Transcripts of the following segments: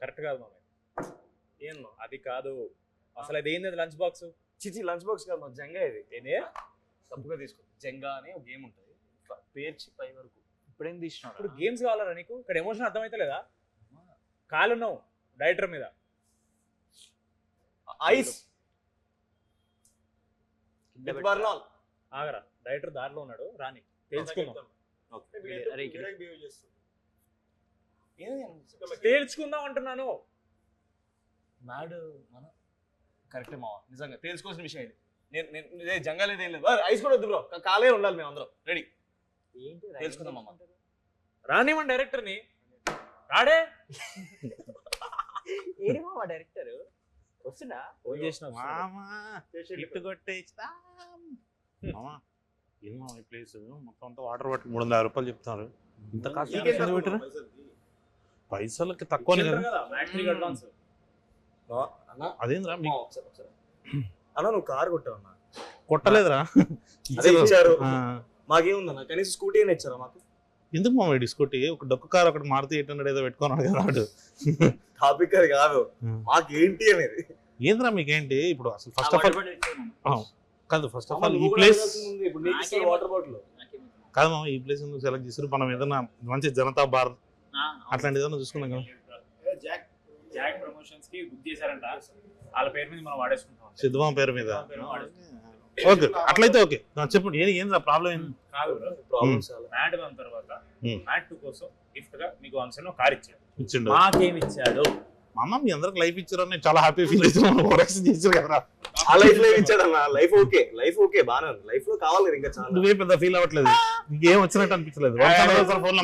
Correct కాదు మామ. ఏం అది కాదు అసలు. అది ఏంది లంచ్ బాక్స్? చిచి లంచ్ బాక్స్ కాదు మా జంగా ఇది. ఏంది? తప్పుగా తీసుకో. జంగా అని ఒక గేమ్ ఉంటుంది, పేర్చి పై వరకు. ఇప్పుడేం తీసినావు? ఇప్పుడు గేమ్స్ కావాలరా నీకు? ఇక్కడ ఎమోషన్ అర్థమైతే లేదా? కాలున్నావు డైరెక్టర్ మీద. ఐస్ బర్నాల్. ఆగరా, డైరెక్టర్ దారిలో ఉన్నాడు, రాని తేల్చుకుందాం. తేల్చుకుందాం అంటున్నాను. మ్యాడ్ మన కరెక్టే మావా, నిజంగా తెలుసుకోవాల్సిన విషయం ఇది. నేను జంగాలేదు ఏం లేదు. ఐస్ కూడా వద్దు బ్రో, కాలే ఉండాలి. మేము అందరం రెడీ. తెలుసుకుందాం అమ్మ. రానివ్వండి డైరెక్టర్ని. రాడే ఏడి మామ డైరెక్టర్ వస్తున్నా? ఫోన్ చేసిన గిఫ్ట్ కొట్టేస్తా. ఏమో ఈ ప్లేస్ మొత్తం అంతా వాటర్ పట్టి 350 రూపాయలు చెప్తున్నారు. ఇంత కాస్ట్ పెట్టారు. పైసలకి తక్కువనే కదా. అదేంద్రా అన్న నువ్వు కారు కొట్టావు అన్న. కొట్టలేదురా, ఇచ్చారు. మాకేముందన్న, కనీసం స్కూటీ అయినా ఇచ్చారా మాకు? ఎందుకు మా స్కూటీ? ఒక డొక్క కారు ఒకటి మారుతి 800 ఏదో పెట్టుకున్నాడు కదా వాడు. టాపిక్ అది కాదు, మాకేంటి అనేది. ఏంద్రా మీకేంటి ఇప్పుడు అసలు? ఫస్ట్ ఆఫ్ ఆల్ కాదు, ఫస్ట్ ఆఫ్ ఆల్ ఈ ప్లేస్ వాటర్ బాటిల్ కాదు మామ. ఈ ప్లేస్ సెలెక్ట్ చేసారు. మనం ఏదైనా మంచి జనతా బార్ అట్లాంటి ఏదైనా చూసుకున్నాం కదా. జాక్ ప్రమోషన్స్ కి బుక్ చేశారంట, వాళ్ళ పేరు మీద మనం వాడేసుకుంటాం. సిద్ధమా పేరు మీద? ఓకే, అట్లయితే ఓకే. చెప్పండి ఏంద్రా ప్రాబ్లం ఏంది? కాదు, మ్యాట్ వన్ తర్వాత మ్యాట్ 2 కోసం గిఫ్ట్ గా మీకు వంశంలో కార్ ఇచ్చిండు. మాకేమి ఇచ్చాడు? మామ మీ అందరికి లైఫ్ ఇచ్చారని చాలా హ్యాపీ ఫీల్ అవుతున్నాను. ఓరక్షన్ చేశారు కదా. ఆ లైఫ్ లో ఇచ్చాడన్న. లైఫ్ ఓకే, లైఫ్ ఓకే, బానే ఉంది. లైఫ్ లో కావాలి కదా ఇంకా చాలా. నువ్వే పెద్ద ఫీల్ అవ్వట్లేదు, నీకేం వచ్చినట్టు అనిపించలేదు. ఫోన్ లో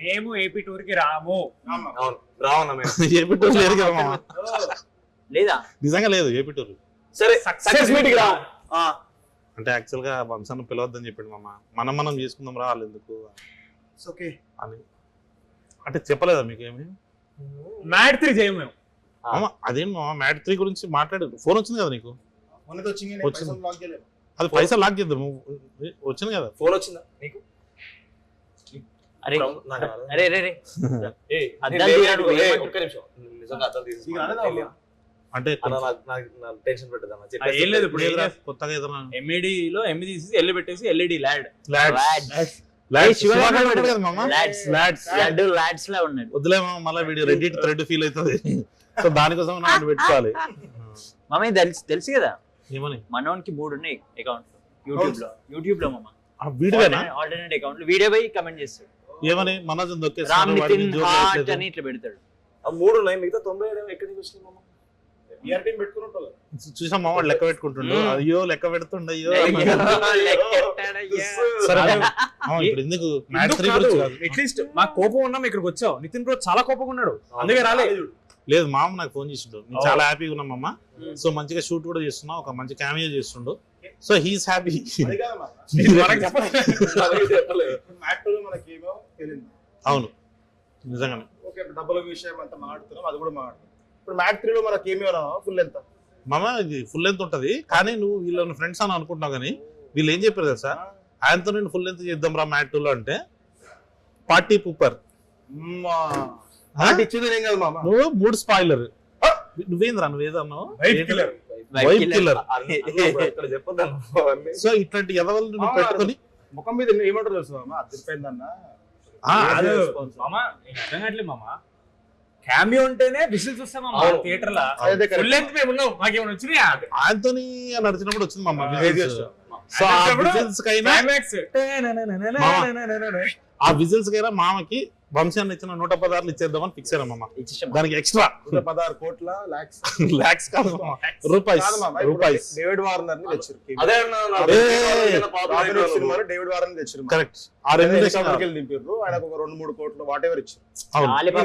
మేము ఏపీ టూర్ కి రాము. అవును రావన్నా. ఏపీ టూర్ లేదు కదా మామ. లేదా? నిజంగా లేదు ఏపీ టూర్. సరే సక్సెస్ మీట్ కి రా. అంటే యాక్చువల్ గా వంశాన్ని పిలవద్దని చెప్పాడు మామ. మనం చేసుకుందాం రా, వాళ్ళు ఎందుకు ఓకే అని అంటే చెప్పలేదా మీకేమి? మ్యాట్ 3 చేయము మేము. అదేం మామ, మ్యాట్ 3 గురించి మాట్లాడు. ఫోన్ వచ్చింది కదా నీకు? వచ్చింది. అది పైసలు లాక్ చేద్దాం. వచ్చింది కదా. ఫోన్ వచ్చిందా నీకు? అరే అరే అరే అంటే టెన్షన్ పెట్టదన్న. ఏం లేదు, ఇప్పుడు కొత్తగా ఏదైనా ఎంఈడి లో ఎంఈ తీసి ఎల్లు పెట్టేసి ఎల్ఈడి ల్యాడ్ వద్దులే మళ్ళీ వీడియో రెడ్డిట్ థ్రెడ్ ఫీల్ అవుతుంది. సో దానికోసం మనం పెట్టుకోవాలి. మమ్మీ తెలుసు కదా ఏమని? మనోనికి 3 ఉన్నాయి అకౌంట్ యూట్యూబ్ లో మామ. వీడియోనా? ఆల్టర్నేట్ అకౌంట్ లో వీడియో పోయి కమెంట్ చేస్తాడు. ఏమని? మనోజ్ రామ్ నితిన్ హార్ట్ అని ఇట్లా పెడతాడు. ఆ 3 ఉన్నాయి, మిగతా 97 ఎక్కడి నుంచి వచ్చినాయి మామ? చూసాం మామ, లెక్క పెట్టుకుంటుండు. అయ్యో లెక్క పెడుతుండ. అయ్యో సరే ఇప్పుడు ఎందుకు అట్లీస్ట్ మాకు కోపం ఉన్నాం, ఇక్కడికి వచ్చావు. నితిన్ బ్రో చాలా కోపంగా ఉన్నాడు, అందుకే రాలేదు. లేదు మామ, నాకు ఫోన్ చేసిండు. నేను చాలా హ్యాపీగా ఉన్నామమ్మ. సో మంచిగా షూట్ కూడా చేస్తున్నా, ఒక మంచి క్యామియో చేస్తుండు. So he's happy. అవును నిజంగానే. డబ్బుల విషయం అంతా మాట్లాడుతున్నాం, అది కూడా మాట్లాడుతున్నాం. ఇప్పుడు మ్యాట్ 3 లో మనకి ఏమి ఫుల్ ఎంత మామ? ఇది ఫుల్ లెంత్ ఉంటది, కానీ నువ్వు వీళ్ళని ఫ్రెండ్స్ అని అనుకుంటున్నావు. కానీ వీళ్ళు ఏం చెప్పారు తెలుసా? ఆయనతో నేను ఫుల్ లెంత్ చేద్దాం రా మ్యాట్ 2 లో అంటే పార్టీ పూపర్. నువ్వు 3 స్పాయిలర్. నువ్వేంద్రా నువ్వేదన్నావు? Vibe killer. సో ఇట్లాంటి ఎదవలు నువ్వు పెట్టుకొని ముఖం మీద ఏమంటారు తెలుసు అదిరిపోయిందన్న. క్యామియో ఉంటేనే విజిల్స్ వస్తాం థియేటర్ లో. ఫుల్ లెంత్ మేము ఉన్నాం, మాకేమైనా వచ్చినాయా? ఆంటోనీ నడిచినప్పుడు వచ్చింది మామ విజిల్స్. సో ఆ విజిల్స్ కైనా ఆ విజిల్స్ కైనా మామకి వంశాన్ని ఇచ్చిన 116 ఇచ్చేద్దామని ఫిక్స్ అయ్యామమ్మ. దానికి ఎక్స్ట్రా 116 కోట్ల లాక్స్ కాదు రూపాయస్. డేవిడ్ వార్నర్ ని తెచ్చారు. డేవిడ్ వార్నర్ ని తెచ్చారు. కరెక్ట్. ఆ రెండు దింపారు. ఆయనకు ఒక 2-3 కోట్లు వాట్ ఎవర్ ఇచ్చారు.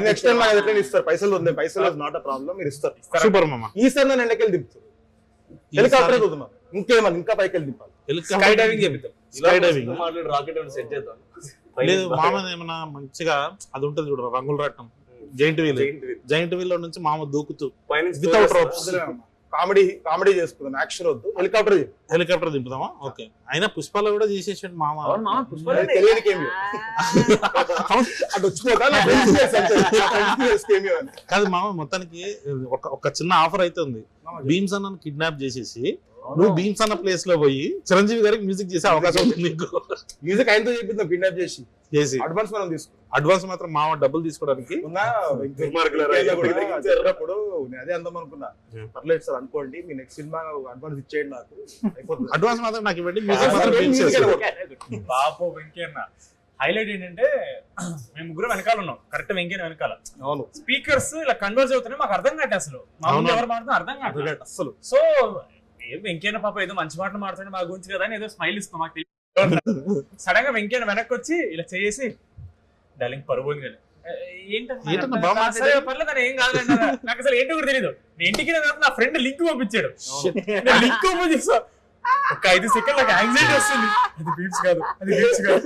నెక్స్ట్ టైం మనకి ఎట్లా ఇస్తారు? పైసలు ఉంది, పైసలు నాట్ అ ప్రాబ్లం, మీరు ఇస్తారు. సూపర్ మామ. ఈసారి నేను ఎండకెళ్ళి దింపుతారు. హెలికాప్టర్ చూద్దాం, ఇంకేమన్నా ఇంకా పైకి వెళ్ళి దింపాలి. స్కై డైవింగ్ చేపిద్దాం. స్కై డైవింగ్ రాకెట్ సెట్ చేద్దాం. లేదు మామ, ఏమన్నా మంచిగా అది ఉంటది చూడ, రంగుల రట్టం, జైంట్ వీల్. జైంట్ వీల్ లో నుంచి మామ దూకుతూ వితౌట్ రోప్స్ కామెడీ చేసుకుందాం, యాక్షన్ వద్దు, హెలికాప్టర్ దింపుదామా? ఓకే. అయినా పుష్పాలు కూడా చేసేసాడు మామ. అవును మామ, పుష్పలు తెలియని కేమియో అటు వచ్చిపోతా నా friends face అంతే. నా friends face cameo అని. కాదు మామ, మొత్తానికి ఒక చిన్న ఆఫర్ అయితే ఉంది. భీమ్స్ అన్న కిడ్నాప్ చేసేసి నువ్వు భీమ్స్ అన్న ప్లేస్ లో పోయి చిరంజీవి గారికి మ్యూజిక్ చేసే అవకాశం ఉంది నీకు. మ్యూజిక్ ఆయనతో చెప్పింది కిడ్నాప్ చేసి అడ్వాన్స్ మనం తీసుకున్నాం. అడ్వాన్స్ మాత్రం మామ డబ్బులు తీసుకోవడానికి చెప్పినప్పుడు నేను అదే అందాం అనుకున్నా. పర్లేదు సార్ అనుకోండి, మీ నెక్స్ట్ సినిమా అడ్వాన్స్ ఇచ్చేయండి నాకు అయిపోతుంది. అడ్వాన్స్ మాత్రం నాకు ఇవ్వండి, మ్యూజిక్ మాత్రం భీమ్స్ చేస్తాడు. బాపు వెంకన్న హైలైట్ ఏంటంటే మేము ముగ్గురు వెనకాల ఉన్నాం, కరెక్ట్ వెంకన్న వెనకాల. అవును, స్పీకర్స్ ఇలా కన్వర్జ్ అవుతున్నాయి, మాకు అర్థం కాదు అసలు మా ముందు ఎవరు మాట్లాడుతున్నా అర్థం కాదు అసలు. సో వెంకన్న పాప ఏదో మంచి మాటలు మాట్లాడుతుంది మా గురించి కదా అని ఏదో స్మైల్ ఇస్తాం మాకు తెలియదు. సడన్ గా వెంకన్న వెనక్కి వచ్చి ఇలా చేసి డార్లింగ్ పరువు కానీ ఏంటన్నా బాగా మాట్లాడాడు? పర్లేదు అని ఏం కాదండి, నాకు అసలు ఏంటో కూడా తెలియదు. నేను ఇంటికి నా ఫ్రెండ్ లింక్ పంపించాడు, లింక్ ఓపెన్ చేసా ఒక 5 సెకండ్ నాకు యాంగ్జైటీ వస్తుంది. అది బీట్స్ కాదు, అది బీట్స్ కాదు.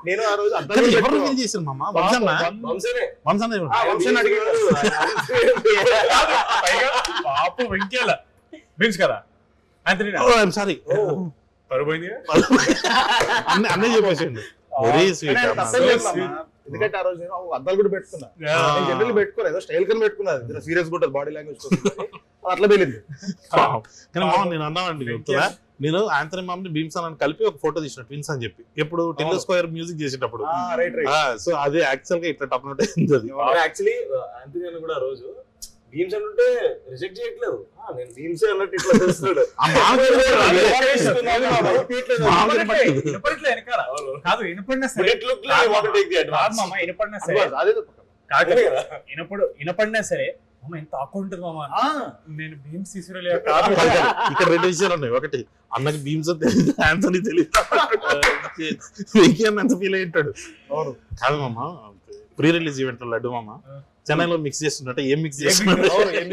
నేను ఆ రోజు అర్థం కానీ ఎవరు రిలీజ్ చేశారు మామ? వంశన్న పాపు వెంకయ్య బీట్స్ కదా సారీ పరువు పోయింది. అన్నీ చెప్పేసిండు. Very sweet. ఎందుకంటే ఆ రోజు నేను అద్దాలు కూడా పెట్టుకున్నా. నేను జనరల్ పెట్టుకోలేదు, ఏదో స్టైల్ కని పెట్టుకున్నా, సీరియస్ కూడా బాడీ లాంగ్వేజ్ అట్లా వెళ్ళింది. కానీ మామ నేను అన్నానండి చెప్తున్నా, నేను ఆంథనీ మామ్ని భీమ్స్ అని కలిపి ఒక ఫోటో తీసిన ట్విన్స్ అని చెప్పి, ఎప్పుడు టిల్లర్ స్క్వేర్ మ్యూజిక్ చేసేటప్పుడు. సో అదే యాక్చువల్ గా ఇట్లా టప్ నోట్ అయింది. అది యాక్చువల్లీ ఆంథనీ అన్న కూడా ఆ రోజు భీమ్స్ అంటే రిజెక్ట్ చేయట్లేదు, నేను భీమ్స్ అన్నట్టు ఇట్లా చేస్తున్నాడు. కాదు వినపడినా సరే వినపడినా సరే వినపడినా సరే ఎంత ఆకు ఉంటుంది మామ. నేను భీమ్స్ తీసుకురాలేదు. ఇక్కడ 2 విషయాలు ఉన్నాయి. ఒకటి, అన్నకి భీమ్స్ తెలియదు, ఆంథనీ తెలియదు, వెంకయ్య ఎంత ఫీల్ అయ్యింటాడు. కాదు మామ, ప్రీ రిలీజ్ ఈవెంట్ లడ్డు మామ చెన్నైలో మిక్స్ చేస్తున్నట్టు ఏం మిక్స్ చేస్తున్నాడు? ఏం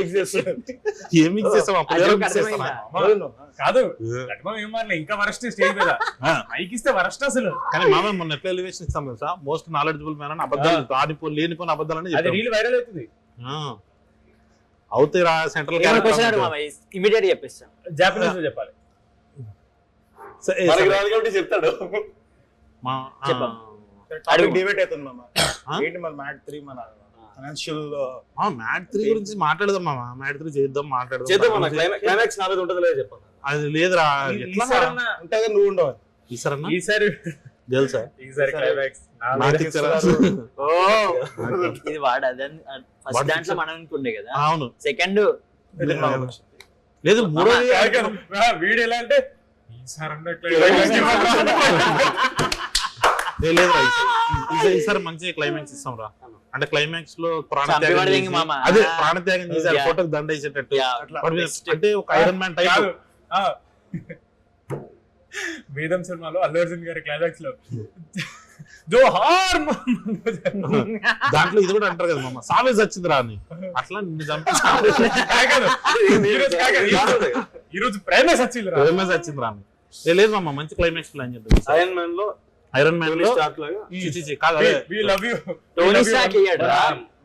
మిక్స్ చేస్తాం? కాదు ఏం మారలే, ఇంకా వరస్ట్ స్టేజ్ మీద మైక్ ఇస్తే వరస్ట్ అసలు. కానీ మామ మొన్న ఎట్లా ఎలివేషన్ ఇస్తాం తెలుసా? మోస్ట్ నాలెడ్జబుల్ మ్యాన్ అని అబద్ధాలు లేనిపోయిన అబద్ధాలని రీల్ వైరల్ అవుతుంది. అవుతాయి రా. సెంట్రల్ ఇమీడియట్ చెప్పేస్తాం, జాపనీస్ లో చెప్పాలి. చెప్తాడు. డిబేట్ అవుతుంది మామ. ఏంటి మన మ్యాట్ 3 మన ఫైనాన్షియల్ మ్యాట్ 3 గురించి మాట్లాడదాం మామ. మ్యాట్ 3 చేద్దాం, మాట్లాడదాం. క్లైమాక్స్ నాలుగు ఉంటుంది లేదు చెప్పండి. అది లేదురా, ఉంటుంది నువ్వు ఉండవు. ఈసారి తెలుసా? ఈసారి క్లైమాక్స్ ఇది వాడు ఫస్ట్ దాంట్లో మనం అనుకుండే కదా. అవును, సెకండ్ లేదు మూడో వీడు ఎలా అంటే ఈసారి మంచి క్లైమాక్స్ ఇస్తాం రా. అంటే క్లైమాక్స్ లో ప్రాణత్యాగం చేశారు, ఫోటోకి దండ వేసేటట్టు. అంటే ఒక ఐరన్ మ్యాన్ టైప్. వేదం సినిమాలో అల్లు అర్జున్ గారి క్లైమాక్స్ లో జోహార్ దాంట్లో ఇది కూడా అంటారు కదా మామ, సావేజ్ వచ్చింది రా అని. అట్లా నిన్ను చంపి ఈరోజు ప్రేమే వచ్చింది రా అని. లేదు మామ, మంచి క్లైమాక్స్ ప్లాన్ చేద్దాం. ఐరన్ మ్యాన్ లో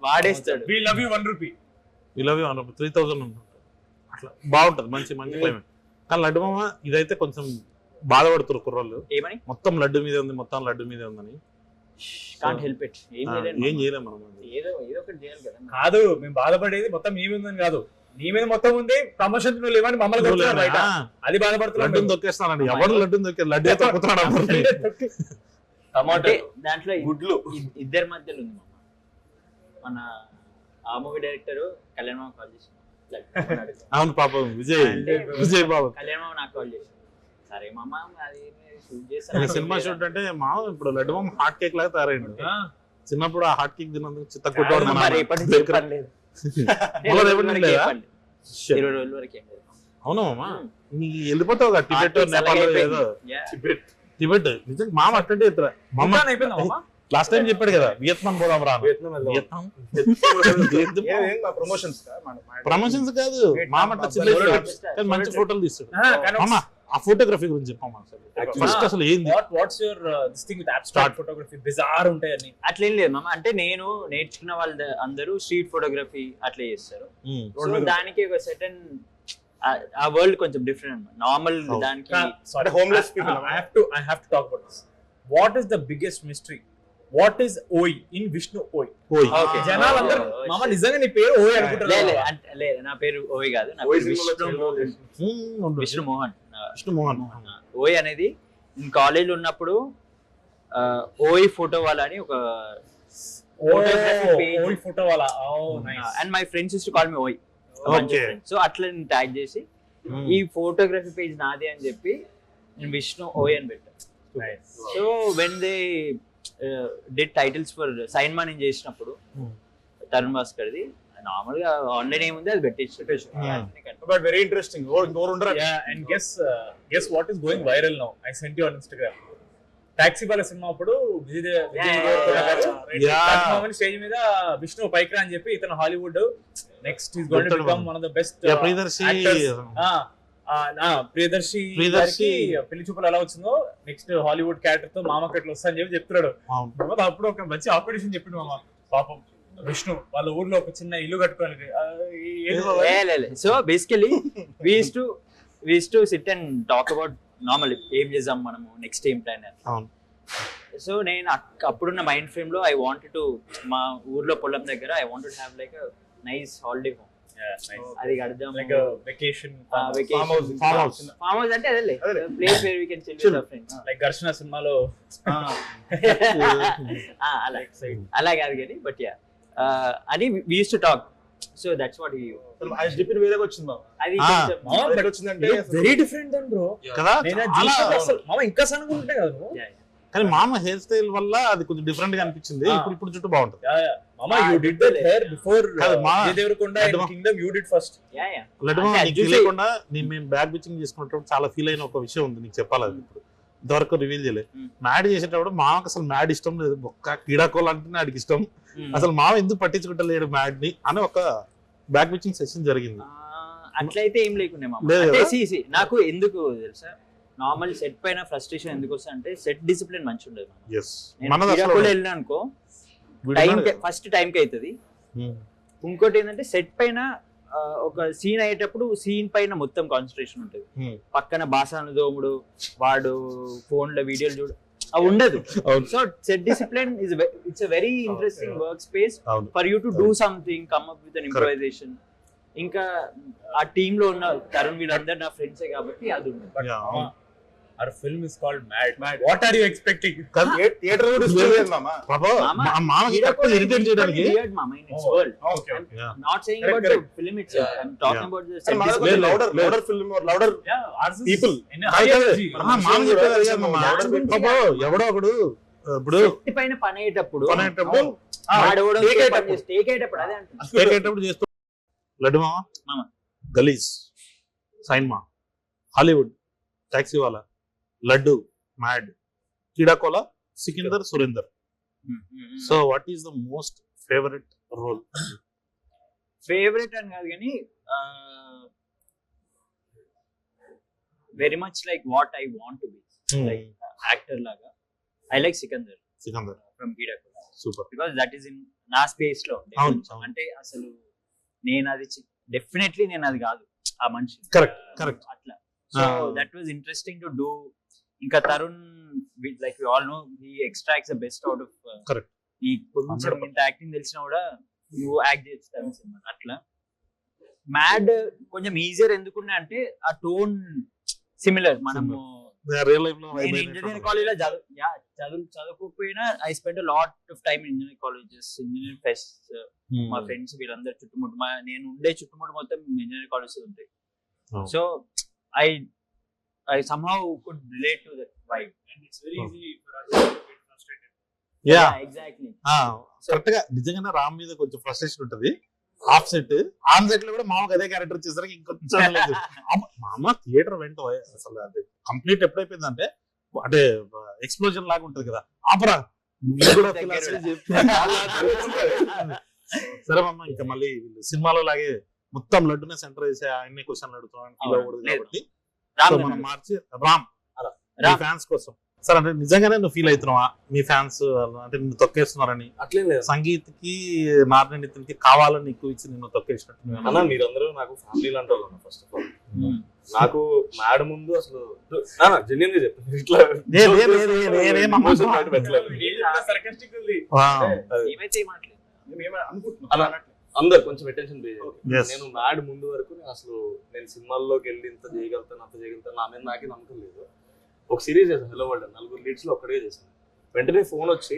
వాడేస్తాడు. we love you 1 rupee 3000 ఉంటుంది. అట్లా బాగుంటది, మంచి మంచి క్లైమాక్స్. కానీ లడ్డు మామ ఇదైతే కొంచెం బాధపడుతున్నారు కుర్రోళ్ళు. మొత్తం లడ్డు మీదే ఉంది, మొత్తం లడ్డు మీదే ఉందని. ఏం చేయలేం మనం. కాదు మేము బాధపడేది మొత్తం మీ మీద ఉందని కాదు, నీ మీద మొత్తం ఉంది. ప్రమోషన్ లేవని మమ్మల్ని అది బాధపడుతున్నాడు. లడ్డు దొక్కేస్తానండి, ఎవరు లడ్డు దొక్కే లడ్డు తొక్కుతున్నాడు. దాంట్లో గుడ్లు ఇద్దరి మధ్యలో ఉంది మన ఆ మూవీ డైరెక్టర్ కళ్యాణ్ మామ కాల్ చేసి. అవును పాపం విజయ్ బాబు కళ్యాణ్ మామ నాకు కాల్ చేసి, సరే మామ అది సినిమా షూట్ అంటే మా ఇప్పుడు లడ్డు మామ హాట్ కేక్ లాగా తయారైండు. చిన్నప్పుడు ఆ హాట్ కేక్ తిన్నందుకు చిత్త కొట్టాడు. అవునా మామ, నీకు వెళ్ళిపోతావు కదా టిబెట్ నేపాల్ ఏదో. టిబెట్ నిజంగా మామ అట్టంటే ఎత్తురా. లాస్ట్ టైం చెప్పాడు కదా వియత్నాం పోదాం రా. ప్రమోషన్స్ కాదు మామ, అట్లా చిన్న మంచి ఫోటోలు తీస్తాడు మామ. ఆ ఫోటోగ్రఫీ గురించి చెప్పమ్మా ఫస్ట్ అసలు ఏంది what's your this thing with abstract photography bizarre ఉంటాయని అట్లేం లేదు మామ. అంటే నేను నేర్చుకున్న వాళ్ళు అందరూ స్ట్రీట్ ఫోటోగ్రఫీ అట్లా చేస్తారు. సో దానికి ఒక సెటన్ ఆ వరల్డ్ కొంచెం డిఫరెంట్ అన్నమాట. నార్మల్ దానికి అంటే homeless people. I have to talk about this. What is the biggest mystery? What is OI in Vishnu OI? Okay. జనాలందరూ మామ నిజంగా నీ పేరు ఓయ్ అనుకుంటారు. లేదు నా పేరు ఓయ్ కాదు, నా పేరు విష్ణు మోహన్. విష్ణు మోహన్. ఓయ్ అనేది నేను కాలేజ్ ఉన్నప్పుడు ఓయ్ ఫోటో వాళ్ళ అని ఒక ఓయ్ ఫోటో వాళ్ళ. And my friends use to call me ఓయ్. సో అట్లా నేను ట్యాగ్ చేసి ఈ ఫోటోగ్రఫీ పేజ్ నాది అని చెప్పి నేను విష్ణు ఓయ్ అని పెట్టాను. So when they did titles for cinema నేను చేసినప్పుడు తరుణ్ భాస్కర్ది నార్మల్ గా ఆన్లైన్ ఏముంది అది పెట్టేసి but very interesting. And guess what is going viral now. I sent you on Instagram. Taxiwaala cinema అప్పుడు విజయ్ దేవరకొండ స్టేజ్ మీద విష్ణు పైకి రా అని చెప్పి ఇతను Hollywood next is going to become one of the best Priyadarshi పెళ్లి చూపులు ఎలా వచ్చిందో నెక్స్ట్ హాలీవుడ్ క్యారెక్టర్ తో మామ కట్లు వస్తా అని చెప్పి చెప్తున్నాడు. అప్పుడు ఒక మంచి ఆపరేషన్ చెప్పిండు మామ. పాపం విష్ణు వాళ్ళ ఊర్లో ఒక చిన్న ఇల్లు కట్టుకోవాలి. So basically we used to sit and talk about normal ఏం చేద్దాం మనము నెక్స్ట్ ఏం ప్లాన్. సో నేను అప్పుడున్న మైండ్ ఫ్రేమ్ లో ఐ వాంటెడ్ టు మా ఊర్లో పొలం దగ్గర I wanted to have like a nice holiday home. అది కడదాం లైక్ వెకేషన్ ఫామ్ హౌస్ అంటే అదే place where we can chill with our friends like Gharshana సినిమాలో అలా కాదు కానీ బట్ యా అది we used to talk. So that's what he I depend వేరేగా వచ్చింది అది వచ్చిందంటే వెరీ డిఫరెంట్ దెన్ బ్రో కదా. అసలు మామ ఇంకా సన్నగా ఉంటే కదా నువ్వు. కానీ మామ హెయిర్ స్టైల్ వల్ల అది కొంచెం డిఫరెంట్ గా అనిపించింది. ఇప్పుడు చుట్టూ బాగుంటుంది. మామ you did that hair before Vijay Deverakonda in Kingdom you did first. నీకు తెలియకుండా మేము బ్యాక్ బిచ్చింగ్ చేసుకున్నప్పుడు చాలా ఫీల్ అయిన ఒక విషయం ఉంది నీకు చెప్పాలి. ఇప్పుడు ఇంతవరకు రివీల్ చేయలేదు. మ్యాడ్ చేసేటప్పుడు మామకు అసలు మ్యాడ్ ఇష్టం లేదు. ఒక్క క్రీడాకోలు అంటేనే ఆడికి ఇష్టం. అసలు మామ ఎందుకు పట్టించుకుంటలేడు మ్యాడ్ ని అని ఒక బ్యాక్ బిచ్చింగ్ సెషన్ జరిగింది. అట్లయితే ఏం లేకుండా నాకు ఎందుకు తెలుసా నార్మల్ సెట్ పైన ఫ్రస్ట్రేషన్ ఎందుకు వస్తా అంటే సెట్ డిసిప్లిన్ మంచి ఉండదు. వెళ్ళినా అనుకో ఫస్ట్ టైం కి అవుతుంది. ఇంకోటి ఏంటంటే సెట్ పైన ఒక సీన్ అయ్యేటప్పుడు సీన్ పైన మొత్తం కాన్సన్ట్రేషన్ ఉంటుంది. పక్కన బాసాను దోముడు వాడు ఫోన్ లో వీడియోలు చూడు అవి ఉండదు. So set discipline it's a very interesting work space for you to do something come up with an improvisation. ఇంకా ఆ టీమ్ లో ఉన్న తరుణ్ వీళ్ళందరూ నా ఫ్రెండ్సే కాబట్టి అది ఉంది. Our film is called Mad. What are you expecting? Theater కూడా ఇష్టలేదు మామ. మామకి కరెక్ట్ ఇరిటేట్ చేయడానికి. Weird mama in its world. Okay. I'm not saying about the film itself. I'm talking about the set design. Louder film or louder people. మామ చెప్పేది మామ. ఎవడో ఒకడు ఇప్పుడు సెట్ పైన పని అయ్యేటప్పుడు ఆడవడం స్టేక్ అయ్యేటప్పుడు అదే అంటున్నా. స్టేక్ అయ్యేటప్పుడు చేస్తూ లడ్డు మామ గలీజ్ cinema Hollywood Taxiwaala Laddu MAD Keedaa Cola Sikandar Surender. So what is the most favourite role? Favourite అని కాదు కానీ very much like what I want to be like actor లాగా I like Sikandar from Keedaa Cola. Super. Because that is in నా space లో. అంటే అసలు నేను అది డెఫినెట్లీ నేను అది కాదు ఆ మనిషి. కరెక్ట్ అట్లా. So that was interesting to do. ఇంకా Tarun like we all know he extracts the best out of correct. ఈ కొంచెం ఇంత యాక్టింగ్ తెలిసినా కూడా నువ్వు యాక్ట్ చేస్తావు సినిమా. అట్లా మ్యాడ్ కొంచెం ఈజియర్ ఎందుకున్నా అంటే ఆ టోన్ సిమిలర్. మనము ఇంజనీరింగ్ కాలేజ్ లో చదువుకోకపోయినా I spend lot of time in engineering colleges, engineering fest. మా ఫ్రెండ్స్ వీళ్ళందరూ చుట్టుముట్టు నేను ఉండే చుట్టుముట్టు మొత్తం ఇంజనీరింగ్ కాలేజెస్ ఉంటాయి. So I somehow could relate to that vibe and it's very easy for us to get frustrated. Yeah, exactly. Correct గా నిజంగానే రామ్ మీద కొంచెం ఫ్రస్ట్రేషన్ ఉంటది. ఆఫ్ సెట్ ఆన్ సెట్ లో కూడా మామకు అదే క్యారెక్టర్ చేసరికి ఇంకొంచెం మామ థియేటర్ వెంట అసలు అది కంప్లీట్ ఎప్పుడైపోయిందంటే అంటే ఎక్స్ప్లోజన్ లాగా ఉంటది కదా. ఆపరా కూడా సరే మామ ఇంకా మళ్ళీ సినిమాలో లాగే మొత్తం లడ్డునే సెంటర్ చేసే ఆయన్ని క్వశ్చన్లు అడుగుతాం కాబట్టి సో మనం మార్చి రామ్ ఫ్యాన్స్ కోసం సార్ అంటే నిజంగానే నువ్వు ఫీల్ అవుతున్నావా మీ ఫ్యాన్స్ అంటే నిన్ను తొక్కేస్తున్నారని? అట్లేం లేదు సంగీత్కి నారాయణ నితిన్కి కావాలని ఎక్కువ ఇచ్చి నిన్ను తొక్కేసినట్టు అన్న. మీరందరూ నాకు ఫ్యామిలీ లాంటి వాళ్ళు. ఫస్ట్ ఆఫ్ ఆల్ నాకు మ్యాడ్ ముందు అసలు జెన్యున్ గా చెప్తాను, ఇట్లా అందరు కొంచెం అటెన్షన్ పే చేయాలి. నేను మ్యాడ్ ముందు వరకు నేను సినిమాల్లోకి వెళ్ళి ఇంత చేయగలుగుతాను అంత చేయగలుగుతాను నా మీద నాకే నమ్మకం లేదు. ఒక సిరీస్ చేశాను హలో వరల్డ్, 4 లీడ్స్ లో ఒక్కడే చేశాను. వెంటనే ఫోన్ వచ్చి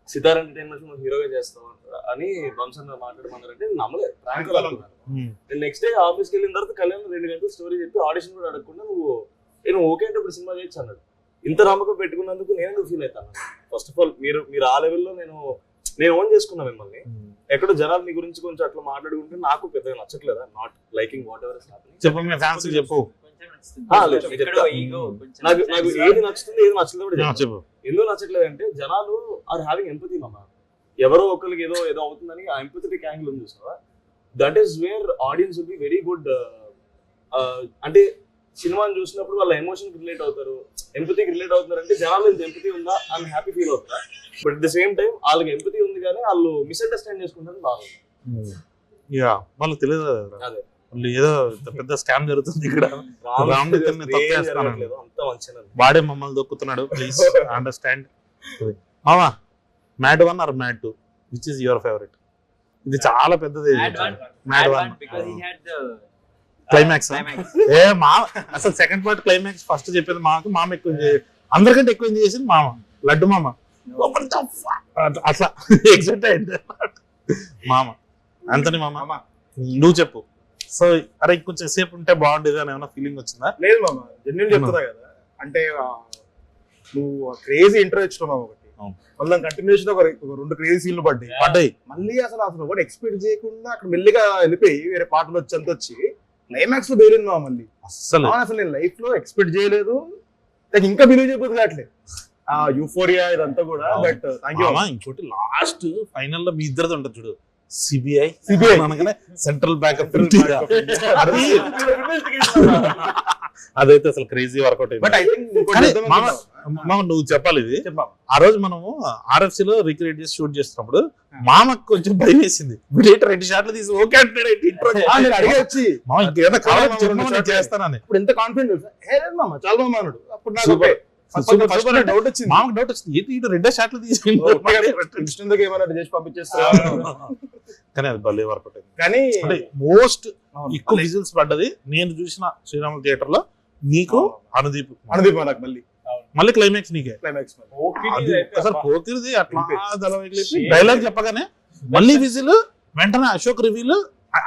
సితార్ ఎంటర్టైన్మెంట్స్ నువ్వు హీరోగా చేస్తావు అని బంసన్ మాట్లాడమన్నారంటే నేను నమ్మలేదు, ప్రాంక్ అనుకున్నాను. నేను నెక్స్ట్ డే ఆఫీస్కి వెళ్ళిన తర్వాత కళ్యాణ్ 2 గంటలు స్టోరీ చెప్పి ఆడిషన్ కూడా అడగకుండా నేను ఓకే అంటే ఇప్పుడు సినిమా చేయొచ్చు అన్నాడు. ఇంత నమ్మకం పెట్టుకున్నందుకు నేను ఫీల్ అవుతాను. ఫస్ట్ ఆఫ్ ఆల్ మీరు ఆ లెవెల్లో నేను ఓన్ చేసుకున్నా మిమ్మల్ని. ఎక్కడో జనాలు మీ గురించి కొంచెం అట్లా మాట్లాడుకుంటే నాకు పెద్దగా నచ్చట్లేదు. నాట్ లైకింగ్ వాట్ ఎవర్ చెప్పు. నాకు ఏది నచ్చుతుంది ఏది నచ్చలేదు కూడా చెప్పు. ఎందుకు నచ్చట్లేదు అంటే జనాలు ఆర్ హ్యావింగ్ ఎంపతి మామ. ఎవరో ఒకరికి ఏదో అవుతుందని ఆ ఎంపథెటిక్ యాంగిల్ ఉంది చూసావా, that is where audience will be very good. అంటే సినిమాని చూసినప్పుడు వాళ్ళ ఎమోషన్ రిలేట్ అవుతారు, ఎంపతికి రిలేట్ అవుతున్నారు అంటే జనాలు ఇంత ఎంపతి ఉందా అని హ్యాపీ ఫీల్ అవుతారా. But at the same time వాళ్ళకి ఎంపతి ఉంది కానీ వాళ్ళు మిస్అండర్స్టాండ్ చేసుకుంటారు బాగుంది. వాళ్ళకి తెలియదు అదే ఏదో పెద్ద స్కామ్ జరుగుతుంది ఇక్కడ, వాడే మమ్మల్ని దొక్కుతున్నాడు. Please understand. మామా MAD 1 or MAD 2 which is your favourite? ఇది చాలా పెద్దది. Mad 1 climax. ఏ మామ అసలు సెకండ్ పార్ట్ క్లైమాక్స్ ఫస్ట్ చెప్పేది మామ ఎక్కువ అందరికంటే ఎక్కువ ఎంజాయ్ చేసింది మామ. లడ్డు మామ అట్లా ఎగ్జైట్ అయింది మామ. అంతని మామ నువ్వు చెప్పు. సో అరే కొంచెం సేపు ఉంటే బాగుండేది అని ఏమైనా ఫీలింగ్ వచ్చిందా? లేదు మామ, జెన్యున్ చెప్తున్నా కదా. అంటే నువ్వు క్రేజీ ఇంటర్వ్యూ ఇచ్చినావు ఒకటి, మళ్ళీ కంటిన్యూషన్ ఒక 2 క్రేజీ సీన్లు పడ్డాయి. మళ్ళీ అసలు ఒకటి ఎక్స్పెక్ట్ చేయకుండా అక్కడ మెల్లిగా వెళ్ళిపోయి వేరే పాటలు వచ్చి క్లైమాక్స్ లో బేలింది మా. మళ్ళీ అసలు నేను లైఫ్ లో ఎక్స్పెక్ట్ చేయలేదు, నాకు ఇంకా బిలీవ్ చేయకపోతుంది అట్లే ఆ యూఫోరియా ఇదంతా కూడా. బట్ ఇంకోటి లాస్ట్ ఫైనల్ లో మీ ఇద్దరిది ఉంటుంది చూడు, సిబిఐ అనగానే సెంట్రల్ బ్యాంక్ ఆఫ్ ఇండియా, అదైతే అసలు క్రేజీ వర్కౌట్ అయింది. మామ నువ్వు చెప్పాలి ఇది. ఆ రోజు మనము RFC లో రిక్రియేట్ చేసి షూట్ చేస్తున్నప్పుడు మామకు కొంచెం భయం వేసింది. 2 షాట్లు తీసి ఓకే అంటే చేస్తానని ఇప్పుడు ఎంత కాన్ఫిడెంట్ మామ, చాలా మామ అన్నాడు. అప్పుడు డౌట్ వచ్చింది, మామకు డౌట్ వచ్చింది, 2 షాట్లు తీసి ఏమన్నా చేసి పంపించేస్తా. కానీ అది భలే వర్కౌట్ అయింది. కానీ మోస్ట్ ఎక్కువ విజిల్స్ పడ్డది నేను చూసిన శ్రీరాములు థియేటర్ లో నీకు అనుదీప్ నాకు మళ్ళీ క్లైమాక్స్ నీకే. అసలు పోకిరిది అట్లా డైలాగ్ చెప్పగానే మళ్ళీ విజిల్ వెంటనే అశోక్ రివ్యూల్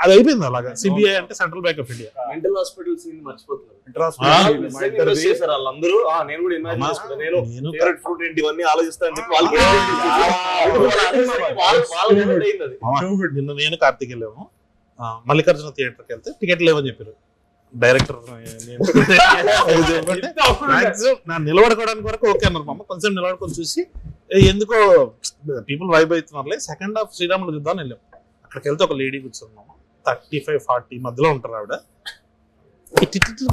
అది అయిపోయింది. అలాగా సిబిఐ అంటే central bank of India. Mental hospital scene మర్చిపోతున్నారు. నేను కార్తీక్ వెళ్ళాము మల్లికార్జున థియేటర్కి వెళ్తే టికెట్ లేవని చెప్పారు డైరెక్టర్. నిలబడుకోవడానికి వరకు ఓకే అన్నారు మమ్మ. కొంచెం నిలబడుకొని చూసి ఎందుకో పీపుల్ వైబ్ అవుతున్నారులే, సెకండ్ హాఫ్ శ్రీరాములు చూద్దామని వెళ్ళాం. అక్కడికి వెళ్తే ఒక లేడీ కూర్చొని మామ 35-40 మధ్యలో ఉంటారు ఆవిడ.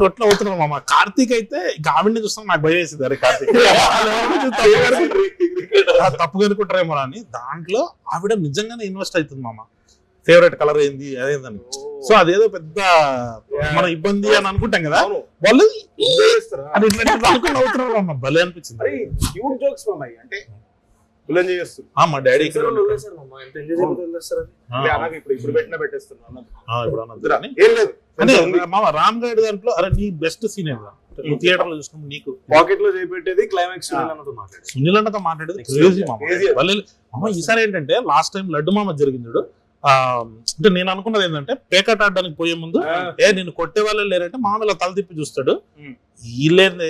రొట్లు అవుతున్నారు మామ. కార్తీక్ అయితే ఇంకా ఆవిడని చూస్తాం నాకు భయం వేసింది. అరే కార్తీక్ తప్పుగా అనుకుంటారేమో అని. దాంట్లో ఆవిడ నిజంగానే ఇన్వెస్ట్ అవుతుంది మామ. ఫేవరెట్ కలర్ ఏంది అదేందని. సో అదేదో పెద్ద మన ఇబ్బంది అని అనుకుంటాం కదా, వాళ్ళు అవుతున్నారు మామ. భలే అనిపించింది. మా డాడీ మామ రామ్ గైడ్ దాంట్లో అరే నీ బెస్ట్ సీన్ ఏదా థియేటర్ లో చూసినప్పుడు నీకు పాకెట్ లో చేపెట్టేది క్లైమాక్స్ సునీల్ అన్నతో మాట్లాడేది క్రేజీ మామ. ఈసారి ఏంటంటే లాస్ట్ టైం లడ్డు మామ జరిగింది చూడు. అంటే నేను అనుకున్నది ఏంటంటే పేకాట ఆడడానికి పోయే ముందు నేను కొట్టే వాళ్ళే లేరంటే మామ ఇలా తల తిప్పి చూస్తాడు. వీళ్ళేందే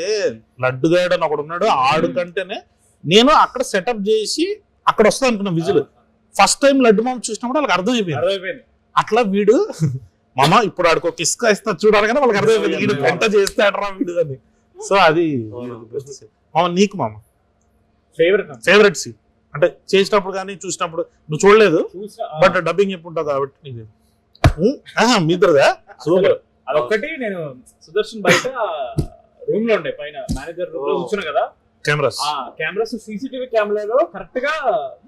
లడ్డు గైడ్ అని ఒకడు ఉన్నాడు, ఆడు కంటేనే నేను అక్కడ సెటప్ చేసి అక్కడ వస్తా అనుకున్నా విజులు. ఫస్ట్ టైం లడ్డు మామ చూసినప్పుడు వాళ్ళకి అర్థమైపోయింది. అట్లా వీడు మామ ఇప్పుడు ఆడికి ఒక ఇసుక ఇస్తా చూడాలి వాళ్ళకి అర్థమైపోయింది వీడు పెంట చేస్తాడరా వీడు అని. సో అది మామ నీకు మామ ఫేవరెట్ సీన్ అంటే చేసినప్పుడు కానీ చూసినప్పుడు నువ్వు చూడలేదు బట్ డబ్బింగ్ ఎప్పుడు ఉంటావు కాబట్టి మీ ఇద్దరుదా సూపర్. అదొక్కటి నేను సుదర్శన్ బయట రూమ్ లో ఉండే పైన మేనేజర్ రూమ్ లో కూర్చున్నా కదా, కెమెరాస్ CCTV కెమెరాలో కరెక్ట్ గా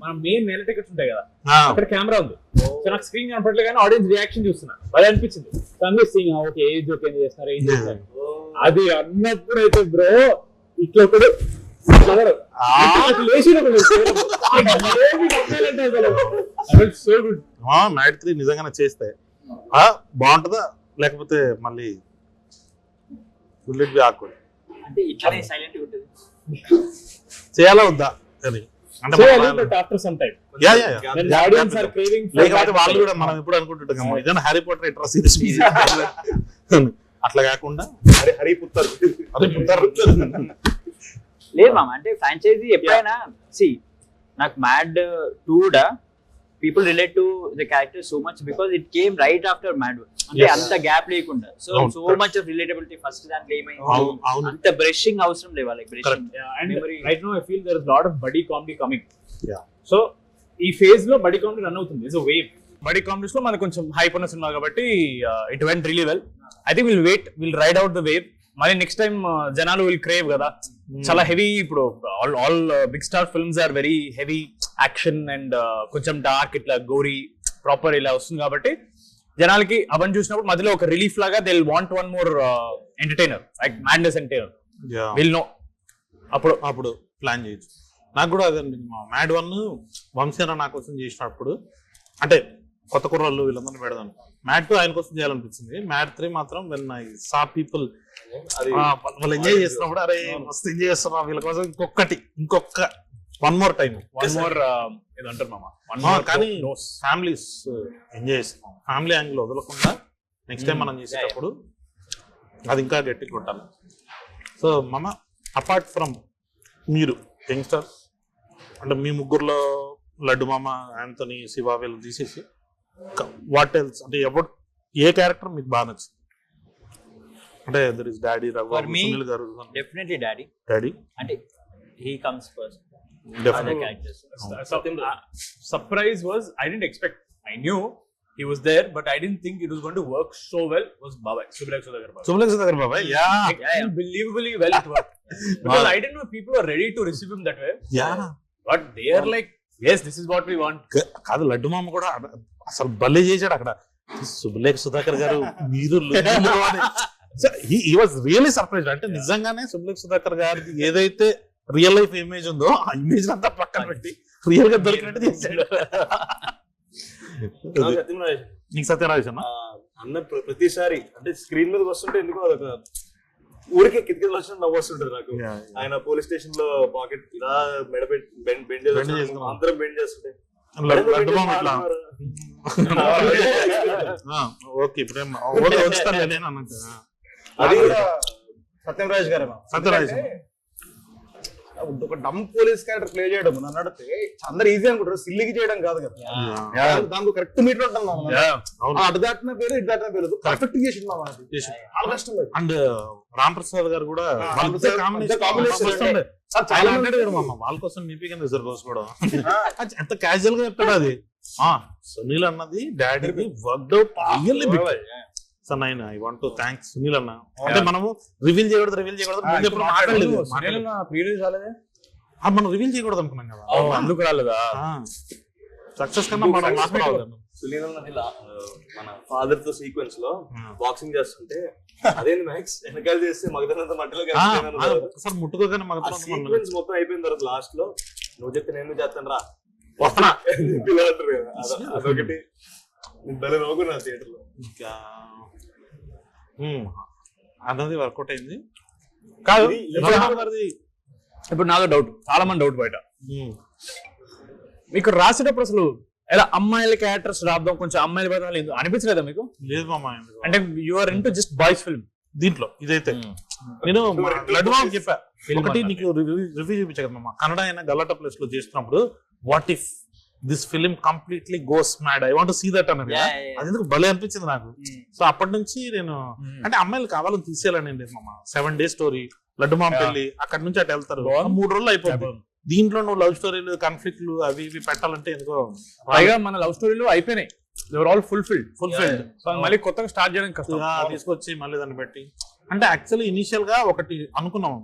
మన మెయిన్ నెల టికెట్స్ ఉంటాయి కదా అక్కడ కెమెరా ఉంది. సో నాకు స్క్రీన్ కనపడలేదు కానీ ఆడియన్స్ రియాక్షన్ చూస్తున్నా, అది అనిపించింది కన్విన్సింగ్ ఓకే ఏ జోక్ ఏం చేస్తున్నారు ఏం చేస్తారు. అది అన్నప్పుడు అయితే బ్రో ఇట్లా ఒకడు మ్యాడ్ 3 నిజంగానే చేస్తే బాగుంటుందా లేకపోతే మళ్ళీ ఆకుడు అంటే ఇట్లానే సైలెంట్ ఉంటుంది చేయాలా వద్దా అని అంటే లేకపోతే వాళ్ళు కూడా మనం ఎప్పుడు అనుకుంటుంటాం ఇదైనా హ్యారీ పాటర్ ఎట్రా సీరీస్ అట్లా కాకుండా హరి పుత్తర్ లేదు మామ. అంటే ఫ్రాంచైజీ ఎప్పుడైనా నాకు Mad 2 people relate to the character so much because it came right after Mad. అంటే అంత గ్యాప్ లేకుండా so much of relatability first దాంట్లో ఏమైంది అంత బ్రషింగ్ అవసరం లేదు వాళ్ళకి. Right now I feel there is lot of buddy comedy coming. So ఈ ఫేజ్ లో బడీ కామెడీ రన్ అవుతుంది. It's a wave. Buddy comedies లో మనకు కొంచెం హైప్ ఉన్న సినిమా కాబట్టి it went really well. I think will ride out the wave. మళ్ళీ నెక్స్ట్ టైం జనాలు విల్ క్రేవ్ కదా చాలా హెవీ. ఇప్పుడు all big star films are very heavy action and కొంచెం డార్క్ ఇట్లా గోరీ ప్రాపర్ ఇలా వస్తుంది కాబట్టి జనాలకి అవన్నీ చూసినప్పుడు మధ్యలో ఒక రిలీఫ్ లాగా they want one more entertainer like madness entertainer will know అప్పుడు ప్లాన్ చేయొచ్చు. నాకు కూడా అదే మ్యాడ్ 1 వంశీరా నా కోసం చేసినప్పుడు అంటే కొత్త కుర్రాళ్ళు వీళ్ళందరినీ పెడదాం. మ్యాడ్ 2 ఆయన కోసం చేయాలనిపించింది. మ్యాడ్ 3 మాత్రం వెన్ ఐ సా పీపుల్ వాళ్ళు ఎంజాయ్ చేస్తున్నప్పుడు అరే మస్తు ఎంజాయ్ చేస్తున్నా వీళ్ళ కోసం ఇంకొక వన్ మోర్ టైం ఏదంటారు మామ కానీ ఫ్యామిలీస్ ఎంజాయ్ చేస్తున్నాం. ఫ్యామిలీ యాంగిల్ వదలకుండా నెక్స్ట్ టైం మనం చేసేటప్పుడు అది ఇంకా గట్టిగా కొట్టాలి. సో మామ అపార్ట్ ఫ్రమ్ మీరు యంగ్స్టర్ అంటే మీ ముగ్గురులో లడ్డు మామ యాంథనీ శివ వీళ్ళు తీసేసి వాట్ ఎల్స్ అంటే ఏ క్యారెక్టర్ మీకు బాగా నచ్చింది? అంటే there is daddy Raghu Sunil garu definitely daddy అంటే he comes first. Surprise was I didn't expect. I knew he was there, but I didn't think it was going to work so well. Was Babai Sublek Sudhakar Babai? Yeah, unbelievably well it worked. Because I didn't know people were ready to receive him that way. Yeah, but they are like, yes, this is what we want. కాదు లడ్డు మామ కూడా అసలు భలే చేశాడు అక్కడ. సుబ్లేఖ్ సుధాకర్ గారు మీరు he was really surprised. అంటే నిజంగానే సుబ్లేఖ్ సుధాకర్ గారికి ఏదైతే రియల్ లైఫ్ ఇమేజ్ ఉందో ఆ ఇమేజ్ అంతా పక్కన పెట్టి రియల్ గా దొరికినట్టు చేశాడు. నీకు సత్యరాజ్ అన్న ప్రతిసారి అంటే స్క్రీన్ మీద వస్తుంటే ఎందుకో అదొక ఊరికే కిటికీలు వచ్చినట్టు నవ్వు వస్తుంటది నాకు. ఆయన పోలీస్ స్టేషన్ లో పాకెట్ ఇలా బెండ్ చేస్తుంటే అందరం బెండ్ చేస్తుంటే ఓకే అది కూడా సత్యరాజ్ గారే. సత్యరాజ్ ఒక డమ్ పోలీస్ క్యారెక్టర్ ప్లే చేయడం నన్ను అడిగితే అందరు ఈజీ అనుకుంటారు, సిల్లికి చేయడం కాదు కదా. దానికి కరెక్ట్ మీటర్ ఉంటాం. అటు దాటిన పేరు ఇటు దాటిన పేరు పర్ఫెక్ట్ చేసింది చాలా కష్టం. అండ్ రామ్ ప్రసాద్ గారు కూడా చాలా మాట్లాడారు మామ వాళ్ళ కోసం మీపీ రిజర్వ్ కూడా ఎంత క్యాజువల్ గా చెప్తాడు. అది సునీల్ అన్నది డాడీకి work out really big. So nine I want to thanks Sunil అన్న. అంటే మనము రివీల్ చేయకూడదు మనం రివీల్ చేయకూడదు అనుకున్నాం కదా, అందుకు రాలేదా సక్సెస్ కన్నా మనం మాట్లాడాలి. సునీల్ అన్నది మన ఫాదర్ తో సీక్వెన్స్ లో బాక్సింగ్ చేస్తుంటే అదేంది మ్యాక్స్ వెనకాల చేస్తే మగదనంత మట్టిలో ముట్టుకోగానే సీక్వెన్స్ మొత్తం అయిపోయిన తర్వాత లాస్ట్ లో నువ్వు చెప్తే నేను చేస్తాను రా అదొకటి భలే నవ్వుకున్నా థియేటర్ లో. అన్నది వర్కౌట్ అయింది కాదు. ఇప్పుడు నాదో డౌట్, చాలా మంది డౌట్ బయట మీకు రాసేటప్పుడు అసలు ఎలా అమ్మాయిల క్యారెక్టర్స్ రాద్దాం కొంచెం అమ్మాయిల పదాలు లేదు అనిపించలేదా మీకు? లేదు మామ, అంటే you're into just boys film దీంట్లో ఇదైతే నేను లడ్డు మామ చెప్పా ఒకటి నీకు రివ్యూ చూపించా కదా మామ. కన్నడ అయినా గలాటా ప్లేస్ లో చేస్తున్నప్పుడు what if this film completely goes mad I want to see that అన్నది. అది ఎందుకు భలే అనిపించింది నాకు. సో అప్పటి నుంచి నేను అంటే అమ్మాయిలు కావాలని తీసేయాలని లేదు మామ. 7 days స్టోరీ లడ్డు మామ పెళ్లి అక్కడ నుంచి అటు వెళ్తారు 3 రోజులు అయిపోతుంది. దీంట్లో నువ్వు లవ్ స్టోరీలు కాన్ఫ్లిక్ట్లు అవి ఇవి పెట్టాలంటే ఎందుకో పైగా మన లవ్ స్టోరీలు అయిపోయినాయి. They were all fulfilled. So మళ్ళీ కొత్తగా స్టార్ట్ చేయడం కష్టం. తీసుకొచ్చి మళ్ళీ దాన్ని పెట్టి అంటే యాక్చువల్లీ ఇనిషియల్ గా ఒకటి అనుకున్నాం,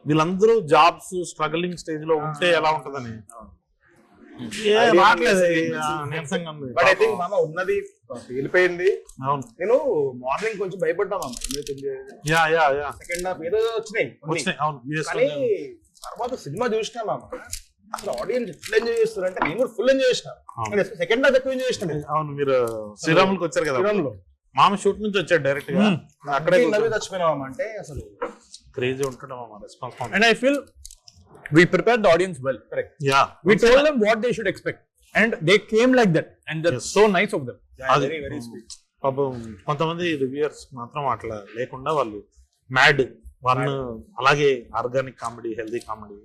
వీళ్ళందరూ జాబ్స్ స్ట్రగలింగ్ స్టేజ్ లో ఉంటే ఎలా ఉంటదని. బట్ ఐ థింక్ మామ ఉన్నది వెళ్ళిపోయింది. నేను మార్నింగ్ కొంచెం భయపడ్డా మామ, సెకండ్ హాఫ్ ఏదో వచ్చినాయి కానీ తర్వాత సినిమా చూసినా మామ అసలు ఆడియన్స్ ఎట్లా ఎంజాయ్ చేస్తారు అంటే నేను కూడా ఫుల్ ఎంజాయ్ చేసిన. సెకండ్ హాఫ్ ఎక్కువ ఎంజాయ్ చేసిన. అవును, మీరు శ్రీరాములకి వచ్చారు కదా, శ్రీరాములు మామ షూట్ నుంచి వచ్చాడు డైరెక్ట్ గా, అక్కడే నవ్వి చచ్చిపోయినా అంటే అసలు క్రేజీ ఉంటున్నాం మామ response. And I feel we prepared the audience well. Correct. Yeah. We told them what they should expect and they came like that and that's so nice of them. Very very sweet. పాపం కొంతమంది reviewers మాత్రం అట్లా లేకుండా వాళ్ళు Mad one అలాగే organic comedy, healthy comedy.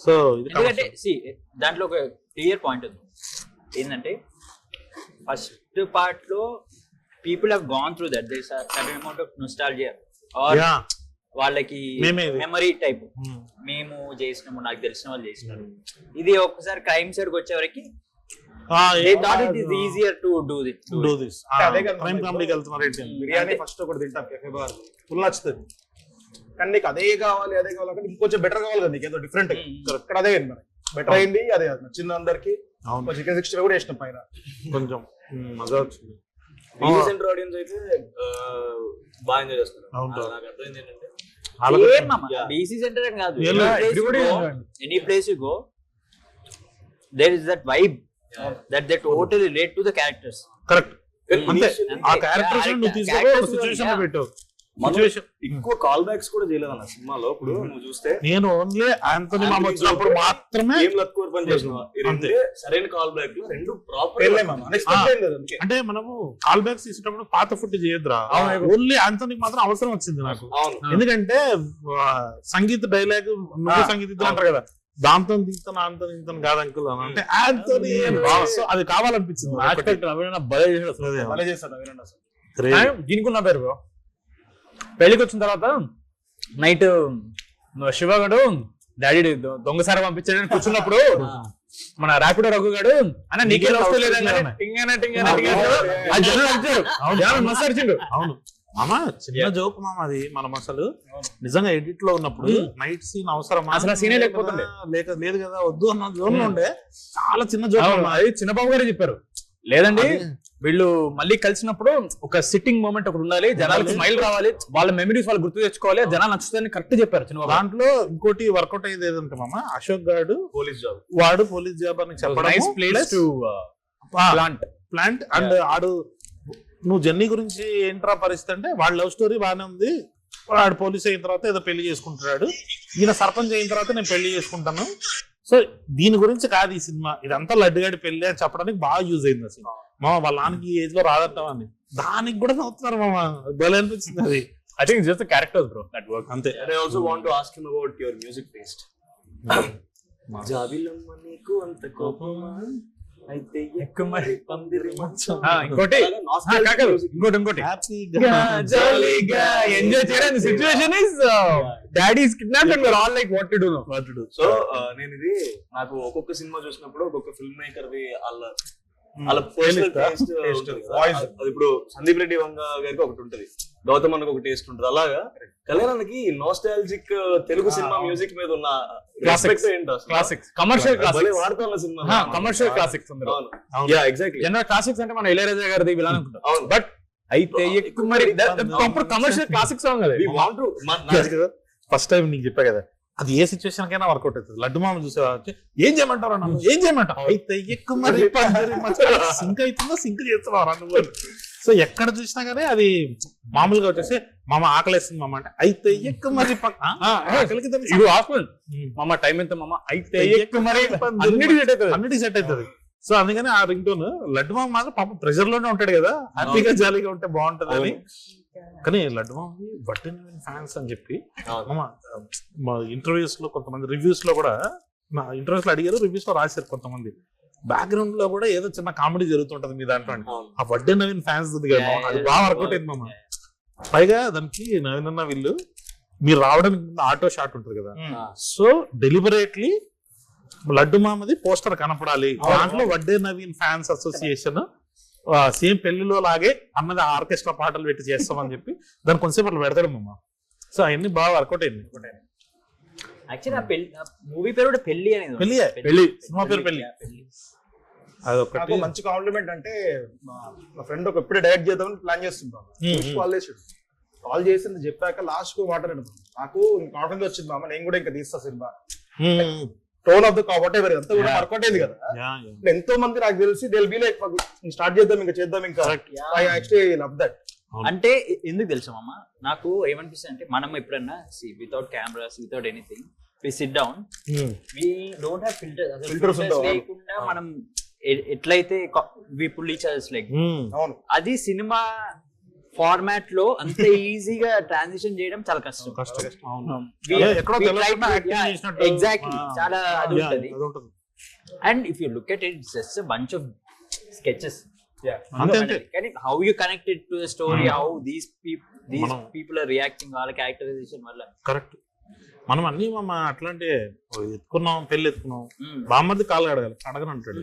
So ఎందుకంటే దాంట్లో ఒక క్లియర్ పాయింట్ ఉంది ఏంటంటే ఫస్ట్ పార్ట్ లో people have gone through that there is a certain amount of nostalgia or వాళ్ళకి మెమరీ టైప్, మేము చేసినాము, నాకు తెలిసిన వాళ్ళు చేసినారు. ఇది ఒక్కసారి క్రైమ్ సైడ్ వచ్చే వరకు easier to do this. Biryani first ఒకటి తింటాం కెఫే బార్, ఫుల్ నచ్చుతుంది కానీ నీకు అదే కావాలి అంటే ఇంకొంచెం బెటర్ కావాలి కదా, నీకు ఏదో డిఫరెంట్. ఇక్కడ అదే బెటర్ అయింది, అదే నచ్చింది అందరికి. చికెన్ 60 కూడా వేసినాం పైన, కొంచెం మజా వచ్చింది. సెంటర్ ఆడియన్స్ అయితే బాగా ఎంజాయ్ చేస్తారు. నాకు అర్థమైంది ఏంటంటే BC సెంటర్ కాదు, any place you go there is that vibe that they totally relate to the characters. Correct. అంతే, ఆ క్యారెక్టర్స్ ను తీసుకుపో సిచువేషన్ లో పెట్టు. సిచువేషన్ ఎక్కువ కాల్ బ్యాక్స్ కూడా చేయలేదు అన్న సినిమాలో. ఇప్పుడు నువ్వు చూస్తే నేను ఓన్లీ ఆంటోనీ మామ వచ్చినప్పుడు మాత్రమే ఏం లక్కువ పని చేసినా అంటే సరైన కాల్ బ్యాక్ లో రెండు ప్రాపర్. అంటే మనము కాల్ బ్యాక్స్ తీసేటప్పుడు పాత ఫుట్ చేయొద్దురా, ఓన్లీ ఆంటోనీకి మాత్రం అవసరం వచ్చింది నాకు. ఎందుకంటే సంగీత డైలాగ్, నువ్వు సంగీతం అంటారు కదా, దాంతో దిగుతాను అంతో దిగుతాను కాదు అంకుల్ అంటే ఆంటోనీ, అది కావాలనిపించింది. దీనికి ఉన్న పేరు పెళ్లికి వచ్చిన తర్వాత నైట్ శివగాడు డాడీ దొంగసారి పంపించాడని కూర్చున్నప్పుడు మన ర్యాపిడో రఘు గాడు అన్న నీకేం వస్తలేదండి. అవును మామ, చిన్న జోక్ మామ అది. మనం అసలు నిజంగా ఎడిట్ లో ఉన్నప్పుడు నైట్ సీన్ అవసరం అసలు సీనే లేకపోతుండే, లేదు కదా వద్దు అన్న జోన్ లో ఉండే. చాలా చిన్న జోక్ అది చిన్నబాబు గారే చెప్పారు, లేదండి వీళ్ళు మళ్ళీ కలిసినప్పుడు ఒక సిట్టింగ్ మూమెంట్ ఒకటి ఉండాలి, జనాలకు స్మైల్ రావాలి, వాళ్ళ మెమరీస్ వాళ్ళు గుర్తు తెచ్చుకోవాలి, జనాలు నచ్చుతాయని కరెక్ట్ చెప్పారు చిన్నబాబు. దాంట్లో ఇంకోటి వర్కౌట్ అయ్యేది ఏదంటే మామ, అశోక్ గారు వాడు పోలీస్ జాబ్ అని చెప్పడం, ప్లాంట్ అండ్ ఆడు నువ్వు జర్నీ గురించి ఏంట్రా పరిస్థితి అంటే, వాడు లవ్ స్టోరీ బాగానే ఉంది, వాడు పోలీస్ అయిన తర్వాత ఏదో పెళ్లి చేసుకుంటున్నాడు, ఈయన సర్పంచ్ అయిన తర్వాత నేను పెళ్లి చేసుకుంటాను. సో దీని గురించి కాదు ఈ సినిమా, ఇదంతా లడ్డుగాడి పెళ్లి అని చెప్పడానికి బాగా యూజ్ అయింది అసలు. మామ వాళ్ళ నాన్నకి ఈ ఏజ్ లో రాదంటామని దానికి కూడా నవ్వుతున్నారు మామ, భలే అనిపించింది అది. I think it's just the characters, bro, that work. అంతే. And I also want to ask him about your music taste. జాబిలమ్మ నీకు అంత కోపమా అయితే ఎక్కుమరి పందిరి మంచం. ఇంకోటి జాలీగా ఎంజాయ్ చేయడానికి situation is daddy is kidnapped and we are all like what to do now. So నేను ఇది నాకు ఒక్కొక్క సినిమా చూసినప్పుడు ఒక్కొక్క ఫిల్మ్ మేకర్ ది వాళ్ళ పర్సనల్ టేస్ట్ వాయిస్. ఇప్పుడు సందీప్ రెడ్డి వంగ గారికి ఒకటి ఉంటది, గౌతమ్ అన్నకు ఒక టేస్ట్ ఉంటుంది. అలాగా కళ్యాణానికి నోస్టాలజిక్ తెలుగు సినిమా మ్యూజిక్ మీద ఉన్న రెస్పెక్ట్ ఏంటో, క్లాసిక్స్, కమర్షియల్ క్లాసిక్స్ వాడుతున్న సినిమా, కమర్షియల్ క్లాసిక్స్ ఉంది. Yeah exactly. జనరల్ క్లాసిక్స్ అంటే మన ఇళయరాజా గారిది ఇలా అనుకుంటాం, బట్ అయితే ఎక్కువ మరి ప్రాపర్ కమర్షియల్ క్లాసిక్ సాంగ్ అది. ఫస్ట్ టైం నీకు చెప్పా కదా, అది ఏ సిచ్యువేషన్ కైనా వర్కౌట్ అవుతుంది. లడ్డు మామ చూసే ఏం చేయమంటారు అన్న, ఏం చేయమంటారు అయితే ఎక్కువ మరి సింక్ అవుతుందో సింక్ చేస్తున్నావు నువ్వు. సో ఎక్కడ చూసినా కానీ అది మామూలుగా వచ్చేసి మామ ఆకలేస్తుంది మామ అంటే అయితే ఎక్కువ మరి మామ టైం ఎంత మామ అయితే ఎక్కువ మరి అన్నిటికీ సెట్ అవుతుంది. సో అందుకని ఆ రింగ్ టోన్ లడ్డు మామ మాత్రం పాప ప్రెషర్ లోనే ఉంటాడు కదా, హ్యాపీగా జాలీగా ఉంటే బాగుంటది అని. కానీ లడ్డు మామకి బట్టి ఫ్యాన్స్ అని చెప్పి మా ఇంటర్వ్యూస్ లో కొంతమంది రివ్యూస్ లో కూడా, నా ఇంటర్వ్యూస్ లో అడిగారు, రివ్యూస్ లో రాశారు కొంతమంది, బ్యాక్గ్రౌండ్ లో కూడా ఏదో చిన్న కామెడీ జరుగుతుంటది మీ దాంట్లో. ఆ వడ్డే నవీన్ ఫ్యాన్స్ అది బాగా వర్కౌట్ అయింది మామ. పైగా దానికి నవీన్ అన్న వీళ్ళు మీరు రావడానికి ముందు ఆటో షాట్ ఉంటుంది కదా, సో డెలిబరేట్లీ లడ్డు మామది పోస్టర్ కనపడాలి, దాంట్లో Vadde Naveen fans association same పెళ్లిలో లాగే అన్నది ఆర్కెస్ట్రా పాటలు పెట్టి చేస్తామని చెప్పి దాని కొంచెంసేపు అట్లా పెడతాడు మామ. సో అవన్నీ బాగా వర్కౌట్ అయింది. యాక్చువల్లీ ఆ పెళ్లి మూవీ పేరు కూడా పెళ్లి అనేది పెళ్లి సినిమా పేరు పెళ్లి. నాకు మంచి కాంప్లిమెంట్ అంటే మా ఫ్రెండ్ ఒక ఎప్పుడే డైరెక్ట్ చేద్దామని ప్లాన్ చేస్తున్నాం. కాల్ చేసింది చెప్పాక లాస్ట్ కు మాట్లాడాడు. నాకు కాన్ఫిడెన్స్ వచ్చింది మామ, నేను కూడా ఇంకా తీస్తా సినిమా. టోన్ ఆఫ్ ద కాబట్టి అంతా కూడా వర్కౌట్ అయింది కదా. ఎంతో మంది నాకు తెలిసి they will be like start చేద్దాం ఇంకా చేద్దాం ఇంకా. I actually love that. అంటే ఎందుకు తెలుసా మామ, నాకు ఏమనిపిస్తుంది అంటే మనం ఎప్పుడన్నా without cameras without anything we sit down, we don't have filters లేకుండా మనం ఎట్లయితే we pull each others like, అది సినిమా ఫార్మాట్ లో అంత ఈజీగా ట్రాన్సిషన్ చేయడం చాలా కష్టం. ఎగ్జాక్ట్లీ, చాలా అది ఉంటది. And if you look at it, it's just a bunch of sketches. కానీ how you connected to the story, how these people are reacting వాళ్ళ క్యారెక్టరైజేషన్ వల్ల. కరెక్ట్. మనం అన్ని అట్లాంటి ఎత్తుకున్నాం, పెళ్లి ఎత్తుకున్నాం, బామ్మది కాళ్ళు అడగని అంటాడు.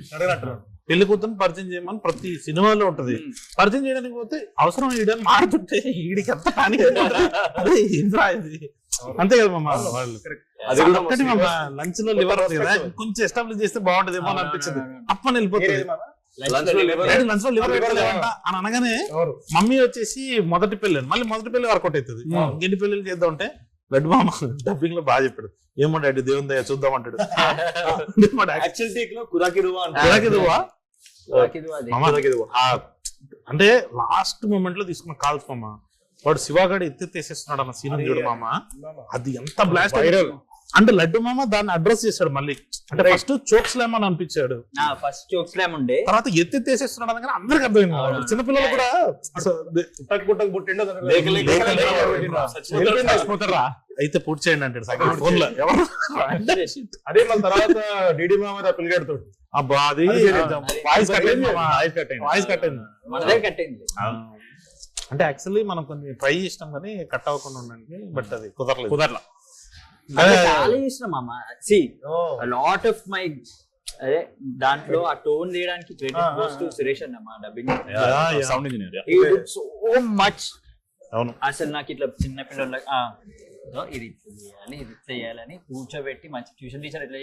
పెళ్లి కూతురు పరిచయం చేయమని ప్రతి సినిమాలో ఉంటది. పరిచయం చేయడానికి పోతే అవసరం ఈడని మారుతుంటే ఈడికి ఎంత కానీ అదే ఇంద్రా ఇది అంతే కదా మమ్మ. వాళ్ళు ఒక్కటి మమ్మ లంచ్ లో లివర్ కొంచెం ఎస్టాబ్లిష్ చేస్తే బాగుంటదేమో అని అనిపించింది. అప్పని వెళ్ళిపోతుంది. లంచ్ లో లివర్ పెట్టలేదంట అని అనగానే మమ్మీ వచ్చేసి మొదటి పెళ్లి, మళ్ళీ మొదటి పెళ్లి వర్కౌట్ అవుతుంది. ఎన్ని పెళ్లి చేద్దాం అంటే లడ్డు మామ డబ్బింగ్ లో బాగా చెప్పాడు. ఏమో డాడీ దేవుని దయ చూద్దాం అంటాడు. అంటే లాస్ట్ మూమెంట్ లో తీసుకున్న కాల్స్ మామ, వాడు శివగాడు ఎత్తేసేస్తున్నాడు అన్న సీన్ చూడు మామ, అది ఎంత బ్లాస్ట్. అంటే లడ్డు మామ దాన్ని అడ్రస్ చేశాడు మళ్ళీ. అంటే ఫస్ట్ చోక్ స్లామ్ అని అనిపించాడు, ఫస్ట్ చోక్ స్లామ్ ఉండే, తర్వాత ఎత్తేసేస్తున్నాడు అనగానే అందరికి అర్థమైంది. చిన్నపిల్లలు కూడా అయితే పూర్తి చేయండి అంటాడు ఫోన్ లో. అదే మన తర్వాత డిడి మామ పిల్లగాడుతో అబ్బా అది వాయిస్ కట్ అయింది. అంటే యాక్చువల్లీ మనం కొంచెం ట్రై చేసినాం కానీ కట్ అవ్వకుండా ఉండండి, బట్ అది కుదరలా. చాలా ఇష్టం మామ. సి లాట్ ఆఫ్ మై అదే దాంట్లో ఆ టోన్ చేయడానికి క్రెడిట్ గోస్ టు సురేష్ అన్న, మా dubbing sound engineer. He did so much. అవును, అసలు నాకు ఇట్లా చిన్న పిల్లల ఇది చేయాలి, ఇది చేయాలని కూర్చోబెట్టి మంచి ట్యూషన్ టీచర్ ఎట్లా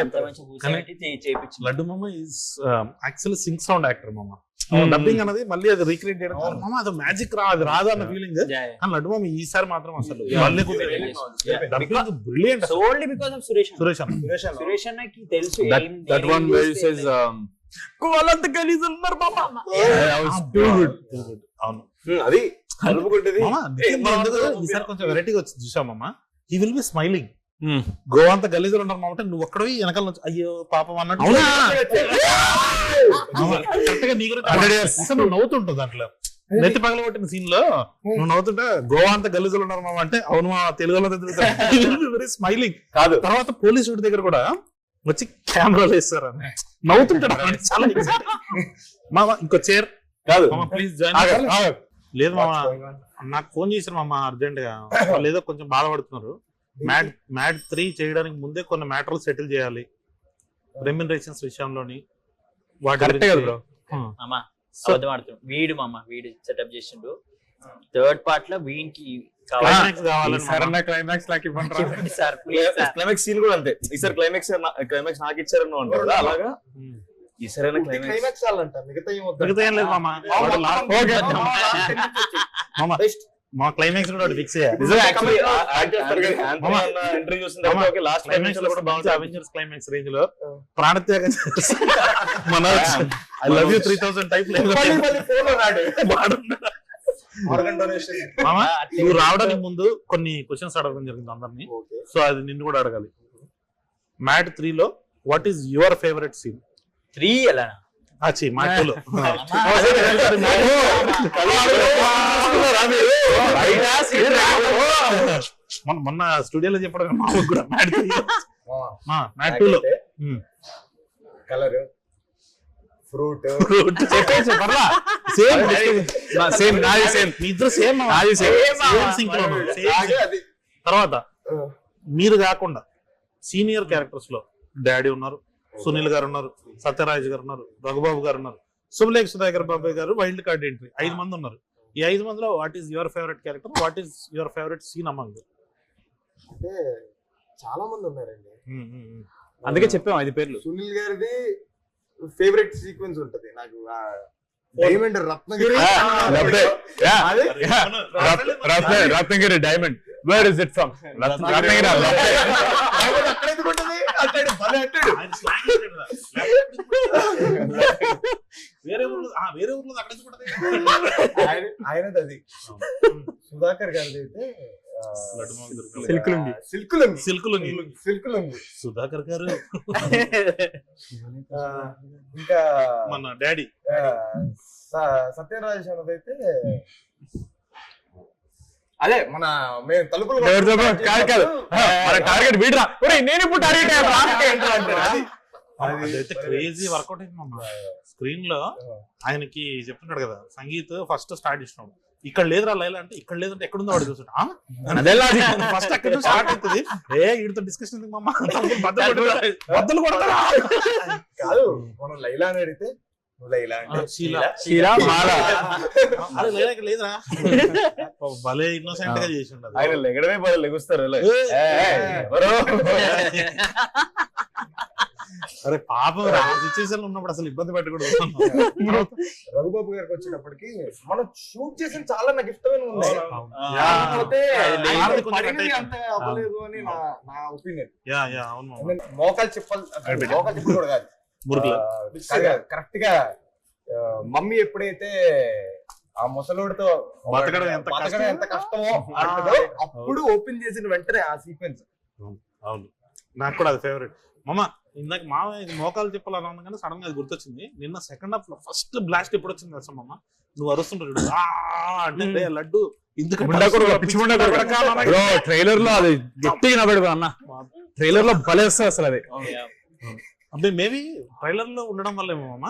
చెప్తాడు మంచి కూర్చోబెట్టి చేయించి. లడ్డు మామ is actually Singh sound actor మామ. డబ్బింగ్ అనేది మళ్ళీ అది రీక్రియేట్ చేయడం మామ, అది మ్యాజిక్ రాదు అన్న ఫీలింగ్. కానీ లడ్డు మామ ఈసారి మాత్రం అసలు brilliant. Only because of Suresh Suresh అన్నకి తెలుసు that one where he says కోలంత గలీజ్ ఉన్నారు మామ. అవును, అది ఈసారి కొంచెం వెరైటీగా వచ్చింది చూసామమ్మా. He will be smiling. గోవంత గలీజులు ఉన్నారు మామంటే నువ్వు ఒక్కడవి వెనకాల నుంచి అయ్యో పాపం అన్నట్టు నువ్వు నవ్వుతుంటావు. దాంట్లో నెత్తి పగలగొట్టిన సీన్ లో నువ్వు నవ్వుతుంటే గోవంత గలీజులు ఉన్నారు మామ అంటే అవును మా తెలుగులో వెరీ స్మైలింగ్ కాదు. తర్వాత పోలీసు వాడి దగ్గర కూడా వచ్చి కెమెరాలు వేస్తారు అని నవ్వుతుంటాడు. చాలా మామ ఇంకో చైర్ కాదు ప్లీజ్ జాయిన్. లేదు మామ, నాకు ఫోన్ చేశారు మామ అర్జెంట్ గా, వాళ్ళు ఏదో కొంచెం బాధపడుతున్నారు. మ్యాడ్ 3 చేయడానికి ముందే కొన్ని మ్యాటర్లు సెటిల్ చేయాలి రెమ్యునరేషన్స్ విషయంలోని. వీడు మామ వీడు సెటప్ చేసిండు. థర్డ్ పార్ట్ లో వీనికి క్లైమాక్స్ సీన్ కూడా అంతే. ఈసారి క్లైమాక్స్ నాకు ఇచ్చారని అంటారు అలాగా. ఈసారి క్లైమాక్స్ మిగతా ఏం లేదు మామ. మా క్లైమాక్స్ కూడా ఫిక్స్ అవెంజర్స్ క్లైమాక్స్ రేంజ్ లో ప్రాణత్యాగం ఐ లవ్ యూ 3000 టైప్ నువ్వు రావడానికి ముందు కొన్ని క్వశ్చన్స్ అడగడం జరిగింది అందరినీ. సో అది నిన్ను కూడా అడగాలి. మ్యాడ్ 3 లో what is your favourite scene? 3 ఎలా మొన్న స్టూడియోలో చెప్పడం కూడా మ్యాడ్ 2 లో కలర్ ఫ్రూట్ తర్వాత మీరు కాకుండా సీనియర్ క్యారెక్టర్స్ లో డాడీ ఉన్నారు, సునీల్ గారు ఉన్నారు, సత్యరాజ్ గారు ఉన్నారు, రఘుబాబు గారు ఉన్నారు, శుభలేఖ సుధాకర్ బాబాయ్ గారు వైల్డ్ కార్డ్ ఎంట్రీ 5 మంది ఉన్నారు. ఈ 5 మందిలో what is your favourite character, what is your favourite scene among? అంటే చాలా మంది ఉన్నారండి, అందుకే చెప్పాం 5 పేర్లు. సునీల్ గారిది ఫేవరెట్ సీక్వెన్స్ ఉంటది నాకు, diamond Ratnagiri. Ratnagiri diamond, where is it from? Ratnagiri అక్కడ ఎందుకు ఉంటది? అంటాడు, భలే అంటాడు. వేరే ఊర్లో అక్కడ ఎందుకు ఉంటది? ఆయనది అది. సుధాకర్ గారిది అయితే సిల్కులుంగి. సుధాకర్ గారు ఇంకా మన డాడీ సత్యరాజేష్ అన్నదైతే అదే మన మేము తలుపులు టార్గెట్ వీడరా, నేను ఇప్పుడు అదైతే క్రేజీ వర్కౌట్ అయింది. స్క్రీన్ లో ఆయనకి చెప్తున్నాడు కదా, సంగీత్ ఫస్ట్ స్టార్ట్ చేసినాడు, ఇక్కడ లేదురా లైలా అంటే, ఇక్కడ లేదంటే ఎక్కడుందో వాడు చూసాడు. ఫస్ట్ అక్కడ స్టార్ట్ అవుతుంది. వీడితో డిస్కషన్ ఎందుకు మమ్మ, బద్దలు కొడతారా కాదు, మనం లైలా అని అడిగితే లైలా అంటే లేదురా, భలే ఇన్నోసెంట్ గా చేసి ఉండదు. ఆయన లెగడమే భలే లెగుస్తారు. అరే పాపం సిచ్యువేషన్ ఉన్నప్పుడు అసలు ఇబ్బంది పెట్టకూడదు. రఘుబాబు గారికి వచ్చేటప్పటికి మనం షూట్ చేసిన చాలా నాకు ఇష్టమైన ఉన్నాయి, అవ్వలేదు అని నా ఒపీనియన్. మోకాలు చెప్పాలి కూడా కాదు, కరెక్ట్ గా మమ్మీ ఎప్పుడైతే ఆ ముసలోడితో బతకడం ఎంత కష్టమో అప్పుడు ఓపెన్ చేసిన వెంటనే ఆ సీక్వెన్స్. అవును, నాకు కూడా అది ఫేవరెట్. మామ ఇందాక మామ ఇది మోకాలు చెప్పాలని అనగానే సడన్ గా అది గుర్తొచ్చింది. నిన్న సెకండ్ హాఫ్ లో ఫస్ట్ బ్లాస్ట్ ఎప్పుడు వచ్చింది తెలుసా మామ? నువ్వు అరుస్తుంటాడు అంటే లడ్డు ట్రైలర్ లో అది గట్టిగా నవ్వడు అన్న, ట్రైలర్ లో భలే వస్తుంది అసలు. అది అంటే మేబీ ట్రైలర్ లో ఉండడం వల్ల ఏమో మామ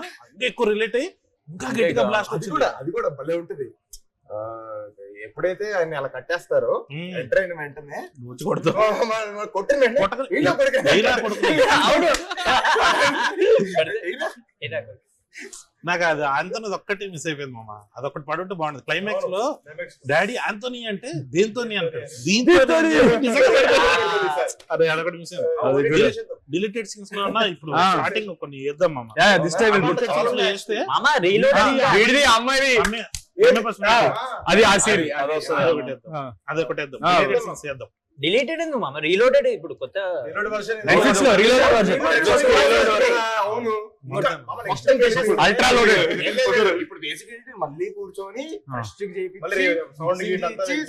ఎక్కువ రిలేట్ అయ్యి ఇంకా గట్టిగా బ్లాస్ట్ వచ్చింది. అది కూడా భలే ఉంటది. ఎప్పుడైతే ఆయన అలా కట్టేస్తారో ఎంటర్ అయిన వెంటనే కొట్టిన నాకు అది ఆంటోనీ ఒక్కటి మిస్ అయిపోయింది మామ, అదొకటి పడుంటే బాగుండదు. క్లైమాక్స్ లో డాడీ ఆంటోనీ అంటే దేంతో అంటాడు, దీంతో అదే అదొకటి మిస్ అయింది. డిలీటెడ్ సీన్స్ లో ఉన్నా ఇప్పుడు స్టార్టింగ్ కొన్ని వేద్దాం మామ, వేస్తే అది ఆ సీరీ అదొకటి వేద్దాం. డిలీటెడ్ ఎందుకు మామ, రీలోడెడ్ ఇప్పుడు కొత్త నెట్ఫ్లిక్స్ లో రీలోడెడ్ వర్షన్, అల్ట్రా లోడెడ్. ఇప్పుడు బేసికల్లీ మళ్ళీ కూర్చొని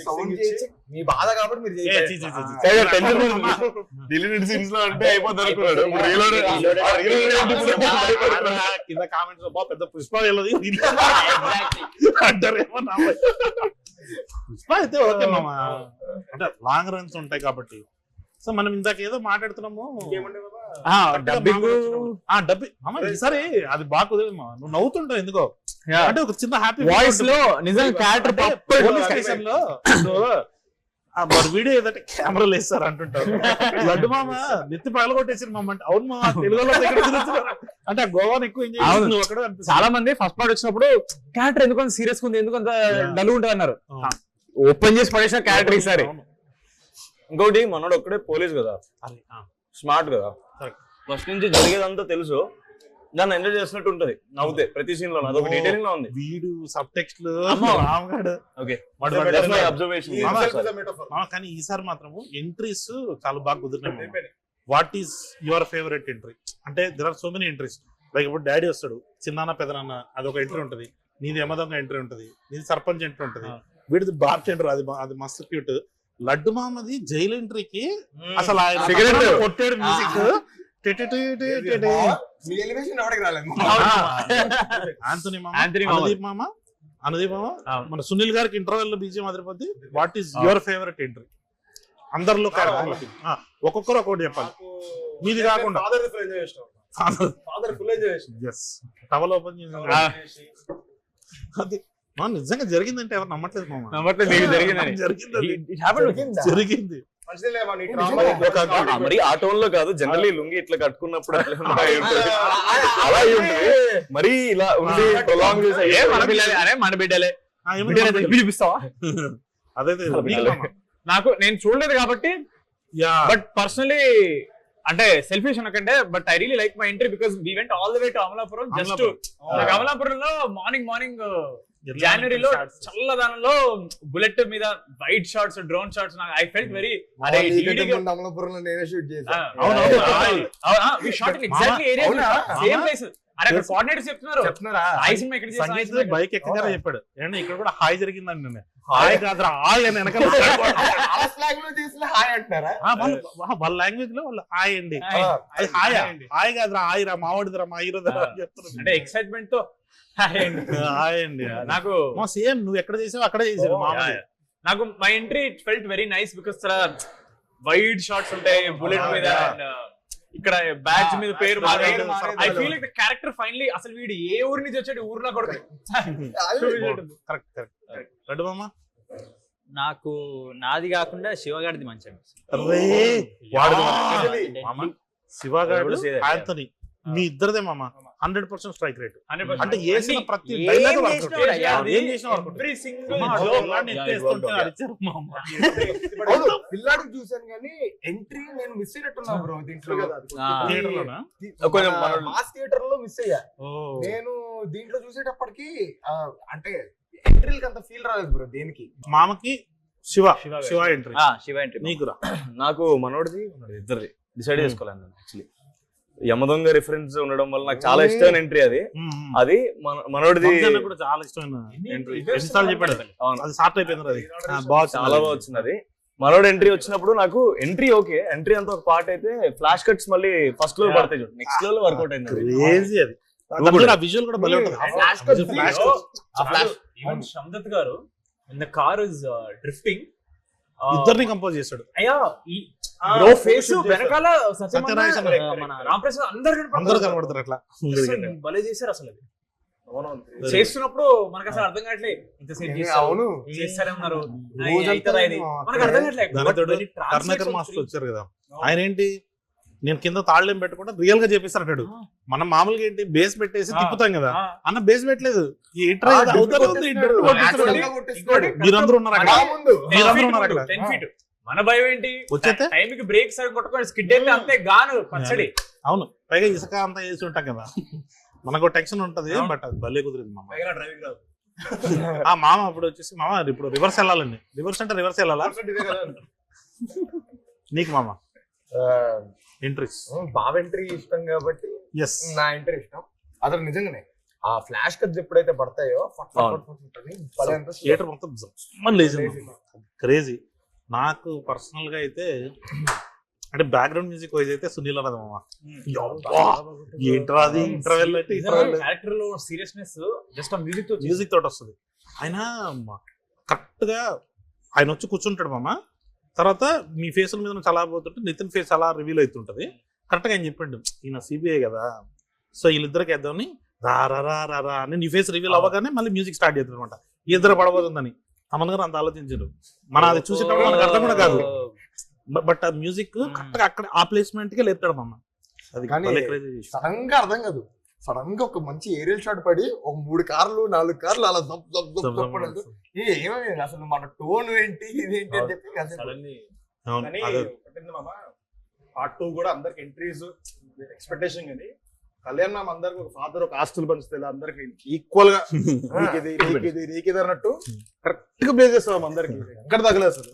సౌండ్ చేసి మీ బాధ కాబట్టి మీరు డిలీటెడ్ సీన్స్ లో అంటే అయిపోతారు. కింద కామెంట్స్ లో పెద్ద పుష్ప అంటారేమో. పుష్ప అయితే ఓకే మామ, అంటే లాంగ్ రన్స్ ఉంటాయి కాబట్టి. సో మనం ఇందాక ఏదో మాట్లాడుతున్నాము డబ్బింగ్. ఈసారి అది బాగా కుదిరింది మా, నువ్వు నవ్వుతుంటావు ఎందుకో, అంటే ఒక చిన్న హ్యాపీ వాయిస్ లో నిజంగా క్యారెక్టర్ పోలీస్ స్టేషన్ లో మరి వీడియో ఏదంటే కెమెరాలు వేస్తారు అంటుంటారు. లడ్డు మామ నెత్తి పగలగొట్టేసారు మామ అంటే, అవును మామ తెలుగులో అంటే గోవాని ఎక్కువ ఎంజాయ్. చాలా మంది ఫస్ట్ పార్ట్ వచ్చినప్పుడు క్యారెక్టర్ ఎందుకంత సీరియస్ ఉంది, ఎందుకంత డల్ ఉంటుంది అన్నారు. ఓపెన్ చేసి పడేసిన క్యారెక్టర్ ఈసారి. ఇంకోటి మనోడు ఒక్కడే పోలీస్ కదా, స్మార్ట్ కదా, ఫస్ట్ నుంచి జరిగేదంతా తెలుసు, దాన్ని ఎంజాయ్ చేసినట్టు ఉంటది నవ్వుతే ప్రతి సీన్ లో. అదొక డీటెయిలింగ్ లో ఉంది. వీడు సబ్ టెక్స్ట్ కానీ ఈసారి మాత్రము ఎంట్రీస్ చాలా బాగా కుదిరినాయి. What is your favourite entry అంటే there are so many entries. Like ఇప్పుడు డాడీ వస్తాడు, చిన్నాన్న పెదనాన్న అదొక ఎంట్రీ ఉంటది, నీది యమదొంగ ఎంట్రీ ఉంటది, నీది సర్పంచ్ ఎంట్రీ ఉంటది, వీడిది బార్ టెండర్ అది మస్తు క్యూట్. లడ్డు మామది జైలు ఎంట్రీకి అసలు ఆయన కొట్టాడు మ్యూజిక్. ఆంటోనీ మామ, అనుదీప్ మామ, మన సునీల్ గారికి ఇంటర్వెల్ లో బీజం అదిరిపోద్ది. What is your favourite entry అందరిలో? ఒక్కొక్కరు ఒక్కొక్కటి చెప్పాలి, మీది కాకుండా. టవల్ ఓపెన్ చేసి నిజంగా జరిగిందంటే ఎవరు నమ్మట్లేదు మామ. జరిగింది. జరిగింది మరి ఆ టోన్ లో కాదు, జనరల్లీ లుంగి ఇట్లా కట్టుకున్నప్పుడు అలా ఉంటుంది. మరి ఇలా ఉండి ప్రొలాంగ్ మన బిడ్డలే చూపిస్తావా? అదే నాకు నేను చూడలేదు కాబట్టి, బట్ పర్సనలీ అంటే సెల్ఫిష్ అనకంటే, but I really like my entry because we went all the way to Amalapuram. Just అమలాపురంలో మార్నింగ్ జనవరిలో చల్లదనంలో బుల్లెట్ మీద white shots, drone shots, I felt very అమలాపురంలో నేనే షూట్ చేశాను. We shot in exactly area, same place. అరే అక్కడ coordinators చెప్తున్నారా బైక్ ఎక్కగానే చెప్పాడు, ఏంటంటే ఇక్కడ కూడా హాయ్ జరిగిందండి. నేను హాయ్ కాదురా హాయ్ అని వెనకాల వాళ్ళ లాంగ్వేజ్ లో వాళ్ళు హాయ్ అండి, హాయ్ హాయ్ కాదురా హాయ్ రా మావాడిదిరా మా హీరోదిరా చెప్తున్నారు. అంటే ఎక్సైట్మెంట్ తో హాయ్ అండి. నాకు సేమ్ నువ్వు ఎక్కడ చేసావు అక్కడ చేసావు. నాకు my entry it felt very nice because wide shots ఉంటాయి బుల్లెట్ మీద, ఇక్కడ బ్యాచ్ మీద పేరు I feel like the character finally అసలు వీడు ఏ ఊరి నుంచి వచ్చాడు ఊర్లో కూడా నాకు నాది కాకుండా శివగాడిది మంచిగా శివగాడు ఆంథనీ మీ ఇద్దరిదే మామ 100% స్ట్రైక్ రేట్. అంటే వేసిన ప్రతి డైలాగ్ పిల్లాడు చూసాను కానీ ఎంట్రీ నేను మిస్ అయినట్టున్నా బ్రో. దీంట్లో మాస్ థియేటర్ లో మిస్ అయ్యా నేను. దీంట్లో చూసేటప్పటికి అంటే ఎంట్రీలకి అంత ఫీల్ రాలేదు బ్రో. దేనికి మామకి శివ ఎంట్రీ, శివ ఎంట్రీ నీకురా. నాకు మనోడిది ఇద్దరిది డిసైడ్ చేసుకోలేను యాక్చువల్లీ. యమదొంగ రిఫరెన్స్ ఉండడం వల్ల నాకు చాలా ఇష్టమైన ఎంట్రీ అది. మనోడిది కూడా చాలా ఇష్టమైన ఎంట్రీ. ఎన్నిసార్లు చెప్పాడు అది సార్ట్ అయిపోయింది, అది చాలా బాగా వచ్చింది అది. మనోడు ఎంట్రీ వచ్చినప్పుడు నాకు ఎంట్రీ ఓకే, ఎంట్రీ అంతా ఒక పార్ట్ అయితే ఫ్లాష్ కట్స్ మళ్ళీ ఫస్ట్ లో పడతాయి చూడు, నెక్స్ట్ లో వర్కౌట్ అయింది. క్రేజీ అది. విజువల్ కూడా భలే ఉంటుంది. శందత్ గారు in the car is drifting ఇద్దరిని కంపోజ్ చేశాడు. అయ్యా బ్రో ఫేస్ వెనకాల మన రామప్రసాద్ అందరు కనబడతారు అట్లా భలే చేశారు అసలు. అది చేస్తున్నప్పుడు మనకు అసలు అర్థం కావట్లేదు, ఇంతసేపు చేస్తారన్నారు మనకు అర్థం కావట్లేదు. కర్ణాకర్ మాస్టర్ వచ్చారు కదా, ఆయన ఏంటి నేను కింద తాళ్ళేం పెట్టకుండా రియల్ గా చేపిస్తారు అంటాడు. మనం మామూలుగా ఏంటి బేస్ పెట్టేసి తిప్పుతాం కదా, అన్న బేస్ పెట్టలేదు. మీరందరూ ఉన్నారు అక్కడ. మన భయం ఏంటి, వచ్చేస్తే టైంకి బ్రేక్ సరిగ్గా కొట్టుకొని స్కిడ్ అయితే అంతే గాను పచ్చడి. అవును, పైగా ఇసుక అంతా వేసి ఉంటాం కదా, మనకు టెన్షన్ ఉంటది. బట్ అది భలే కుదిరింది మామ. డ్రైవింగ్ రాదు ఆ మామ అప్పుడు వచ్చేసి మామ ఇప్పుడు రివర్స్ వెళ్ళాలండి. రివర్స్ అంటే రివర్స్ వెళ్ళాలా నీకు మామ? ఎంట్రీస్ బావ ఎంట్రీ ఇష్టం కాబట్టి నా ఎంట్రీ ఇష్టం. అసలు నిజంగానే ఆ ఫ్లాష్ కట్స్ ఎప్పుడైతే పడతాయో థియేటర్ మొత్తం క్రేజీ. నాకు పర్సనల్ గా అయితే అంటే బ్యాక్గ్రౌండ్ మ్యూజిక్ వైజ్ అయితే సునీల్ అన్నది మామ. ఏంట్రా అది ఇంటర్వెల్ అంటే క్యారెక్టర్ లో సీరియస్నెస్ జస్ట్ ఆ మ్యూజిక్ తోటి వస్తుంది. ఆయన కరెక్ట్ గా ఆయన వచ్చి కూర్చుంటాడు మామ. తర్వాత మీ ఫేసుల మీద చాలా పోతుంటే నితిన్ ఫేస్ అలా రివీల్ అవుతుంటది. కరెక్ట్ గా ఆయన చెప్పండి, ఈయన సిబిఐ కదా, సో వీళ్ళిద్దరికి వేద్దామని రా రా రా రా రా అని నీ ఫేస్ రివీల్ అవ్వగానే మళ్ళీ మ్యూజిక్ స్టార్ట్ చేస్తుంది అనమాట. ఇద్దరు పడబోతుందని అమన్ గారు అంత ఆలోచించారు. మన అది చూసేటప్పుడు మనకు అర్థం కూడా కాదు. బట్ ఆ మ్యూజిక్ కరెక్ట్ గా అక్కడ ఆ ప్లేస్మెంట్ కే లేపుతాడు అమ్మ. అది సడన్ గా అర్థం కాదు. సడన్ గా ఒక మంచి ఏరియల్ షాట్ పడి ఒక 3 కార్లు 4 కార్లు అలా ఏమైంది అసలు మన టోన్ ఏంటి ఇదేంటి అని చెప్పి పార్ట్ 2 కూడా అందరికి ఎంట్రీస్ ఎక్స్పెక్టేషన్. కానీ కళ్యాణ్ నామ్ అందరికి ఒక ఫాదర్ ఒక ఆస్తులు పంచుతాయి అందరికి ఈక్వల్ గా నీకిది అన్నట్టు కరెక్ట్ గా ప్లే చేస్తాం అందరికి. ఎక్కడ తగలేదు అసలు.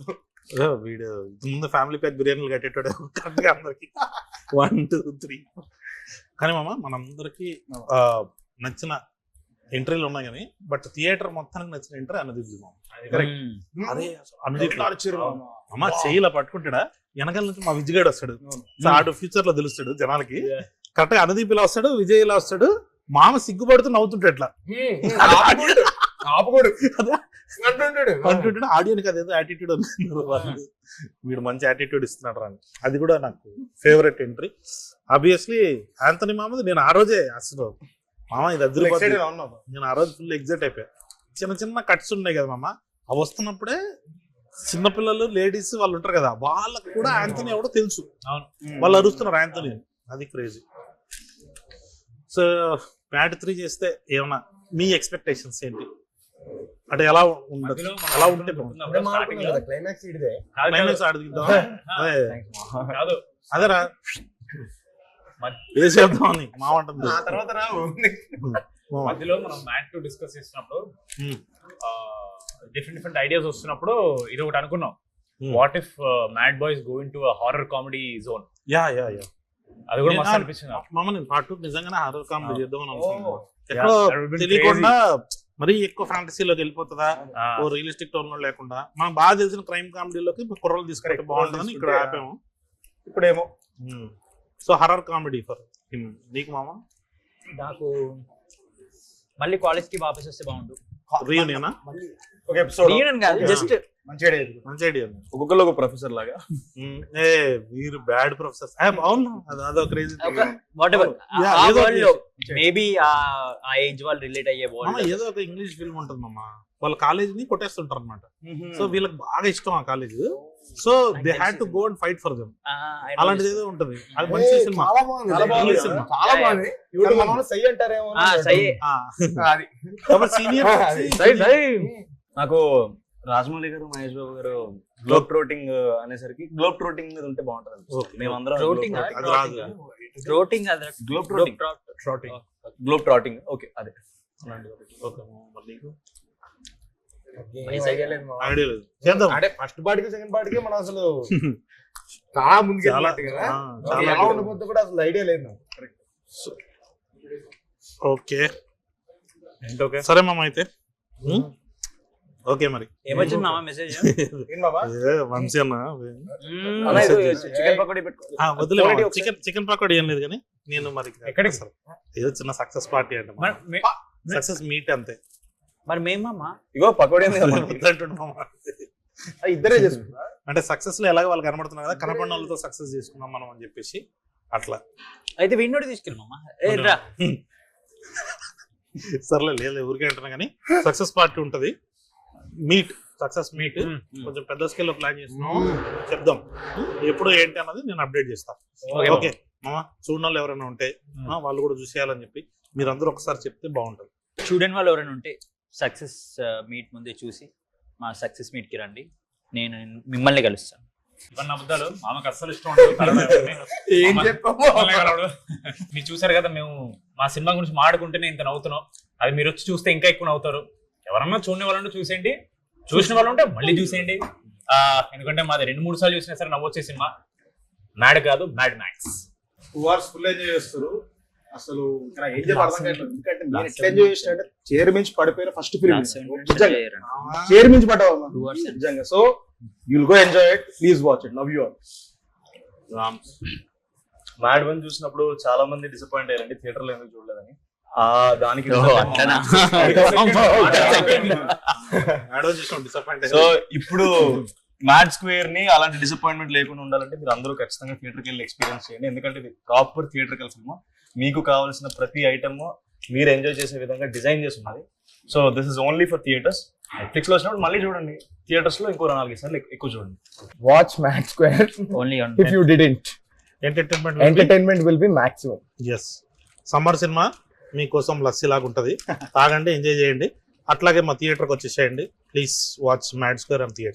వీడియో ముందు ఫ్యామిలీ ప్యాక్ బిర్యానీలు కట్టేటాడు కరెక్ట్ గా అందరికి 1 2 3. కానీ మామ మనందరికి నచ్చిన ఎంట్రీలు ఉన్నాయి కానీ బట్ థియేటర్ మొత్తానికి నచ్చిన ఎంట్రీ అనుదీప్ మామ. అదే అనుదీప్ అమ్మ చెయ్యిలా పట్టుకుంటాడా వెనకాల నుంచి మా విజయగాడు వస్తాడు. ఆడు ఫ్యూచర్ లో తెలుస్తాడు జనాలకి. కరెక్ట్ గా అనుదీప్ ఇలా వస్తాడు, విజయ్ ఇలా వస్తాడు. మామ సిగ్గుపడుతూ నవ్వుతుంటాడు ఎట్లా అంటుంటాడు. ఆడియోనికి అదేదో యాటిట్యూడ్ అనుకున్నారు, వీడు మంచి యాటిట్యూడ్ ఇస్తున్నాడు అని. అది కూడా నాకు ఫేవరెట్ ఎంట్రీ. ఆబ్వియస్లీ ఆంథనీ మామది. నేను ఆ రోజే అసలు మామ ఇది అదిరిపోతుంది, నేను ఆ రోజు ఫుల్ ఎగ్జైట్ అయిపోయా. చిన్న చిన్న కట్స్ ఉన్నాయి కదా మామ, అవి వస్తున్నప్పుడే చిన్నపిల్లలు లేడీస్ వాళ్ళు ఉంటారు కదా, వాళ్ళకు కూడా యాంథనీ ఎవడో తెలుసు. అవును. వాళ్ళు అరుస్తున్నారు యాంథనీ, అది క్రేజీ. సో మ్యాడ్ 3 చేస్తే ఏమన్నా మీ ఎక్స్పెక్టేషన్స్ ఏంటి? అంటే ఎలా ఉండదు, ఎలా ఉంటే క్లైమాక్స్ ఇడిదే క్లైమాక్స్ ఆడుకుందాం. అదే కాదు అదేరా వేసేద్దామని మావంటుంది. ఆ తర్వాత మధ్యలో మనం మ్యాట్ 2 డిస్కస్ చేసినప్పుడు డిఫరెంట్ ఐడియాస్ వస్తున్నప్పుడు ఇది ఒకటి అనుకున్నాం, what if mad boys going to horror comedy zone. Yeah అది కూడా మస్తు అనిపించింది. మామ నేను పార్ట్ 2 నిజంగానే హారర్ కామెడీ చేద్దామని అనుకున్నాను. ఎక్కడో తెలియకుండా మరీ ఎక్కువ ఫ్యాంటసీలోకి వెళ్ళిపోతుందా, ఓ రియలిస్టిక్ టోన్ లో లేకుండా మనం బాగా తెలిసిన క్రైమ్ కామెడీలోకి కుర్రలు తీసుకుంటే బాగుంటుందని ఇక్కడ ఆపాము. ఇప్పుడేమో so horror comedy for him. నీకు మామ? నాకు మళ్ళీ కాలేజ్ కి వాపస్ వస్తే బాగుండు. రీయూనియనా? ఒక ఎపిసోడ్ రీయూనియన్ కాదు, జస్ట్ మంచి ఐడియా. మంచి ఐడియా. ఒక్కొక్కరు ఒక ప్రొఫెసర్ లాగా. మీరు బ్యాడ్ ప్రొఫెసర్స్. అవును, అదో క్రేజీ. వాట్ ఎవర్ Yeah, ఆ ఏదో వరల్డ్ లో ఒకటి. మేబీ ఆ ఏజ్ వాళ్ళు రిలేట్ అయ్యే వరల్డ్. ఏదో ఒక ఇంగ్లీష్ ఫిల్మ్ ఉంటుంది మామ, వాళ్ళ కాలేజీని కొట్టేస్తుంటారు అనమాట. సో వీళ్ళకి బాగా ఇష్టం ఆ college, so they had to go and fight for them. అలాంటిది ఏదో ఉంటది. అది మంచి సినిమా, చాలా బాగుంది. చాలా బాగుంది సినిమా. చాలా బాగుంది. ఇప్పుడు మన వాళ్ళు సై అంటారేమో. సై అది సీనియర్ నాకు రాజమౌళి గారు, మహేష్ బాబు గారు గ్లోబ్ ట్రోటింగ్ అనేసరికి గ్లోబ్ ట్రోటింగ్ మీద ఉంటే బాగుంటుంది. Okay. మేమందరం Trotting globe ఆ? అది రాదు. ట్రోటింగ్ అది Globe trotting. Trotting. Globe trotting. Okay, అదే ఓకే మరి నీకు ఐడియా లేదు మామ. ఐడియా లేదు. చేద్దాం. అంటే ఫస్ట్ పార్టీకి సెకండ్ పార్టీకి మనం అసలు చాలా ముందుకు వెళ్ళినట్టు కదా. చాలా ఎలా ఉండబోతుందో కూడా అసలు ఐడియా లేదు నాకు. ఓకే సరే మామ అయితే. ఓకే మరి ఏమొచ్చింది మామ మెసేజ్? ఏం బాబా? వంశీ అన్న చికెన్ పకోడీ పెట్టుకో. వదిలే చికెన్ పకోడీ ఏం లేదు కానీ నేను మరి ఎక్కడికి? ఏదో చిన్న సక్సెస్ పార్టీ అంటే సక్సెస్ మీట్ అంతే. మరి మేమమ్మా ఇగో పకోడీ వద్దంటుండు మామ. ఇద్దరే చేసుకున్నా. అంటే సక్సెస్ లో ఎలాగో వాళ్ళు కనబడుతున్నారు కదా, కనపడిన వాళ్ళతో సక్సెస్ చేసుకున్నాం మనం అని చెప్పేసి అట్లా. అయితే విన్నోడి తీసుకెళ్ళమమ్మా. ఏ రా సర్లే లేదు ఊరికే అంటున్నా కానీ సక్సెస్ పార్టీ ఉంటది, మీట్ సక్సెస్ మీట్ కొంచెం పెద్ద స్కేల్ లో ప్లాన్ చేస్తున్నాం, చెప్దాం ఎప్పుడు ఏంటి అన్నది నేను అప్డేట్ చేస్తాను. ఓకే మామ, చూడని వాళ్ళు ఎవరైనా ఉంటే వాళ్ళు కూడా చూసేయాలని చెప్పి మీరందరూ ఒకసారి చెప్తే బాగుంటుంది. చూడని వాళ్ళు ఎవరైనా ఉంటే సక్సెస్ మీట్ ముందే చూసి మా సక్సెస్ మీట్ కి రండి, నేను మిమ్మల్ని కలుస్తాను. ఇవన్నీ అబద్ధాలు, మామకు అస్సలు ఇష్టం ఉండదు. ఏం చెప్పావు? మీరు చూసారు కదా, మేము మా సినిమా గురించి మాట్లాడుకుంటేనే ఇంత నవ్వుతున్నాం, అది మీరు వచ్చి చూస్తే ఇంకా ఎక్కువ నవ్వుతారు. ఎవరన్నా చూడని వాళ్ళంటే చూసేయండి, చూసిన వాళ్ళు ఉంటే మళ్ళీ చూసేయండి. ఎందుకంటే మాది 2-3 సార్లు చూసినా సరే నవ్వొచ్చే సినిమా. మ్యాడ్ కాదు, mad max. 2 hours full enjoy చేస్తారు. అసలు ఇక్కడ ఏం చెప్పాలి అర్థం కావట్లేదు. ఎందుకంటే నేను ఎట్లా ఎంజాయ్ చేసిన అంటే చైర్ మించి పడిపోయిన ఫస్ట్ ఫిల్మ్ చైర్ మించి పడ్డావు నిజంగా. So you'll go enjoy it, please watch it, love you all. Mad 1 చూసినప్పుడు చాలా మంది డిసప్పాయింట్ అయ్యారండి, థియేటర్ లో ఎందుకు చూడలేదని. దానికి సో ఇప్పుడు మ్యాడ్ స్క్వేర్ ని అలాంటి డిసప్పాయింట్మెంట్ లేకుండా ఉండాలంటే మీరు అందరూ ఖచ్చితంగా థియేటర్కి వెళ్ళి ఎక్స్పీరియన్స్ చేయండి. ఎందుకంటే ఇది ప్రాపర్ థియేటర్కల్ సినిమా. మీకు కావాల్సిన ప్రతి ఐటమ్ మీరు ఎంజాయ్ చేసే విధంగా డిజైన్ చేసి ఉన్నది. So this is only for theatres. Netflix లో వచ్చినప్పుడు మళ్ళీ చూడండి, థియేటర్స్ లో ఇంకో 4 సార్లు ఎక్కువ చూడండి. Watch Mad square only if you didn't. Entertainment will be maximum. Yes, summer సినిమా మీకోసం లస్సీ లాగా ఉంటుంది, తాగండి, ఎంజాయ్ చేయండి. అట్లాగే మా థియేటర్కి వచ్చేసేయండి. Please watch Mad square and theatre.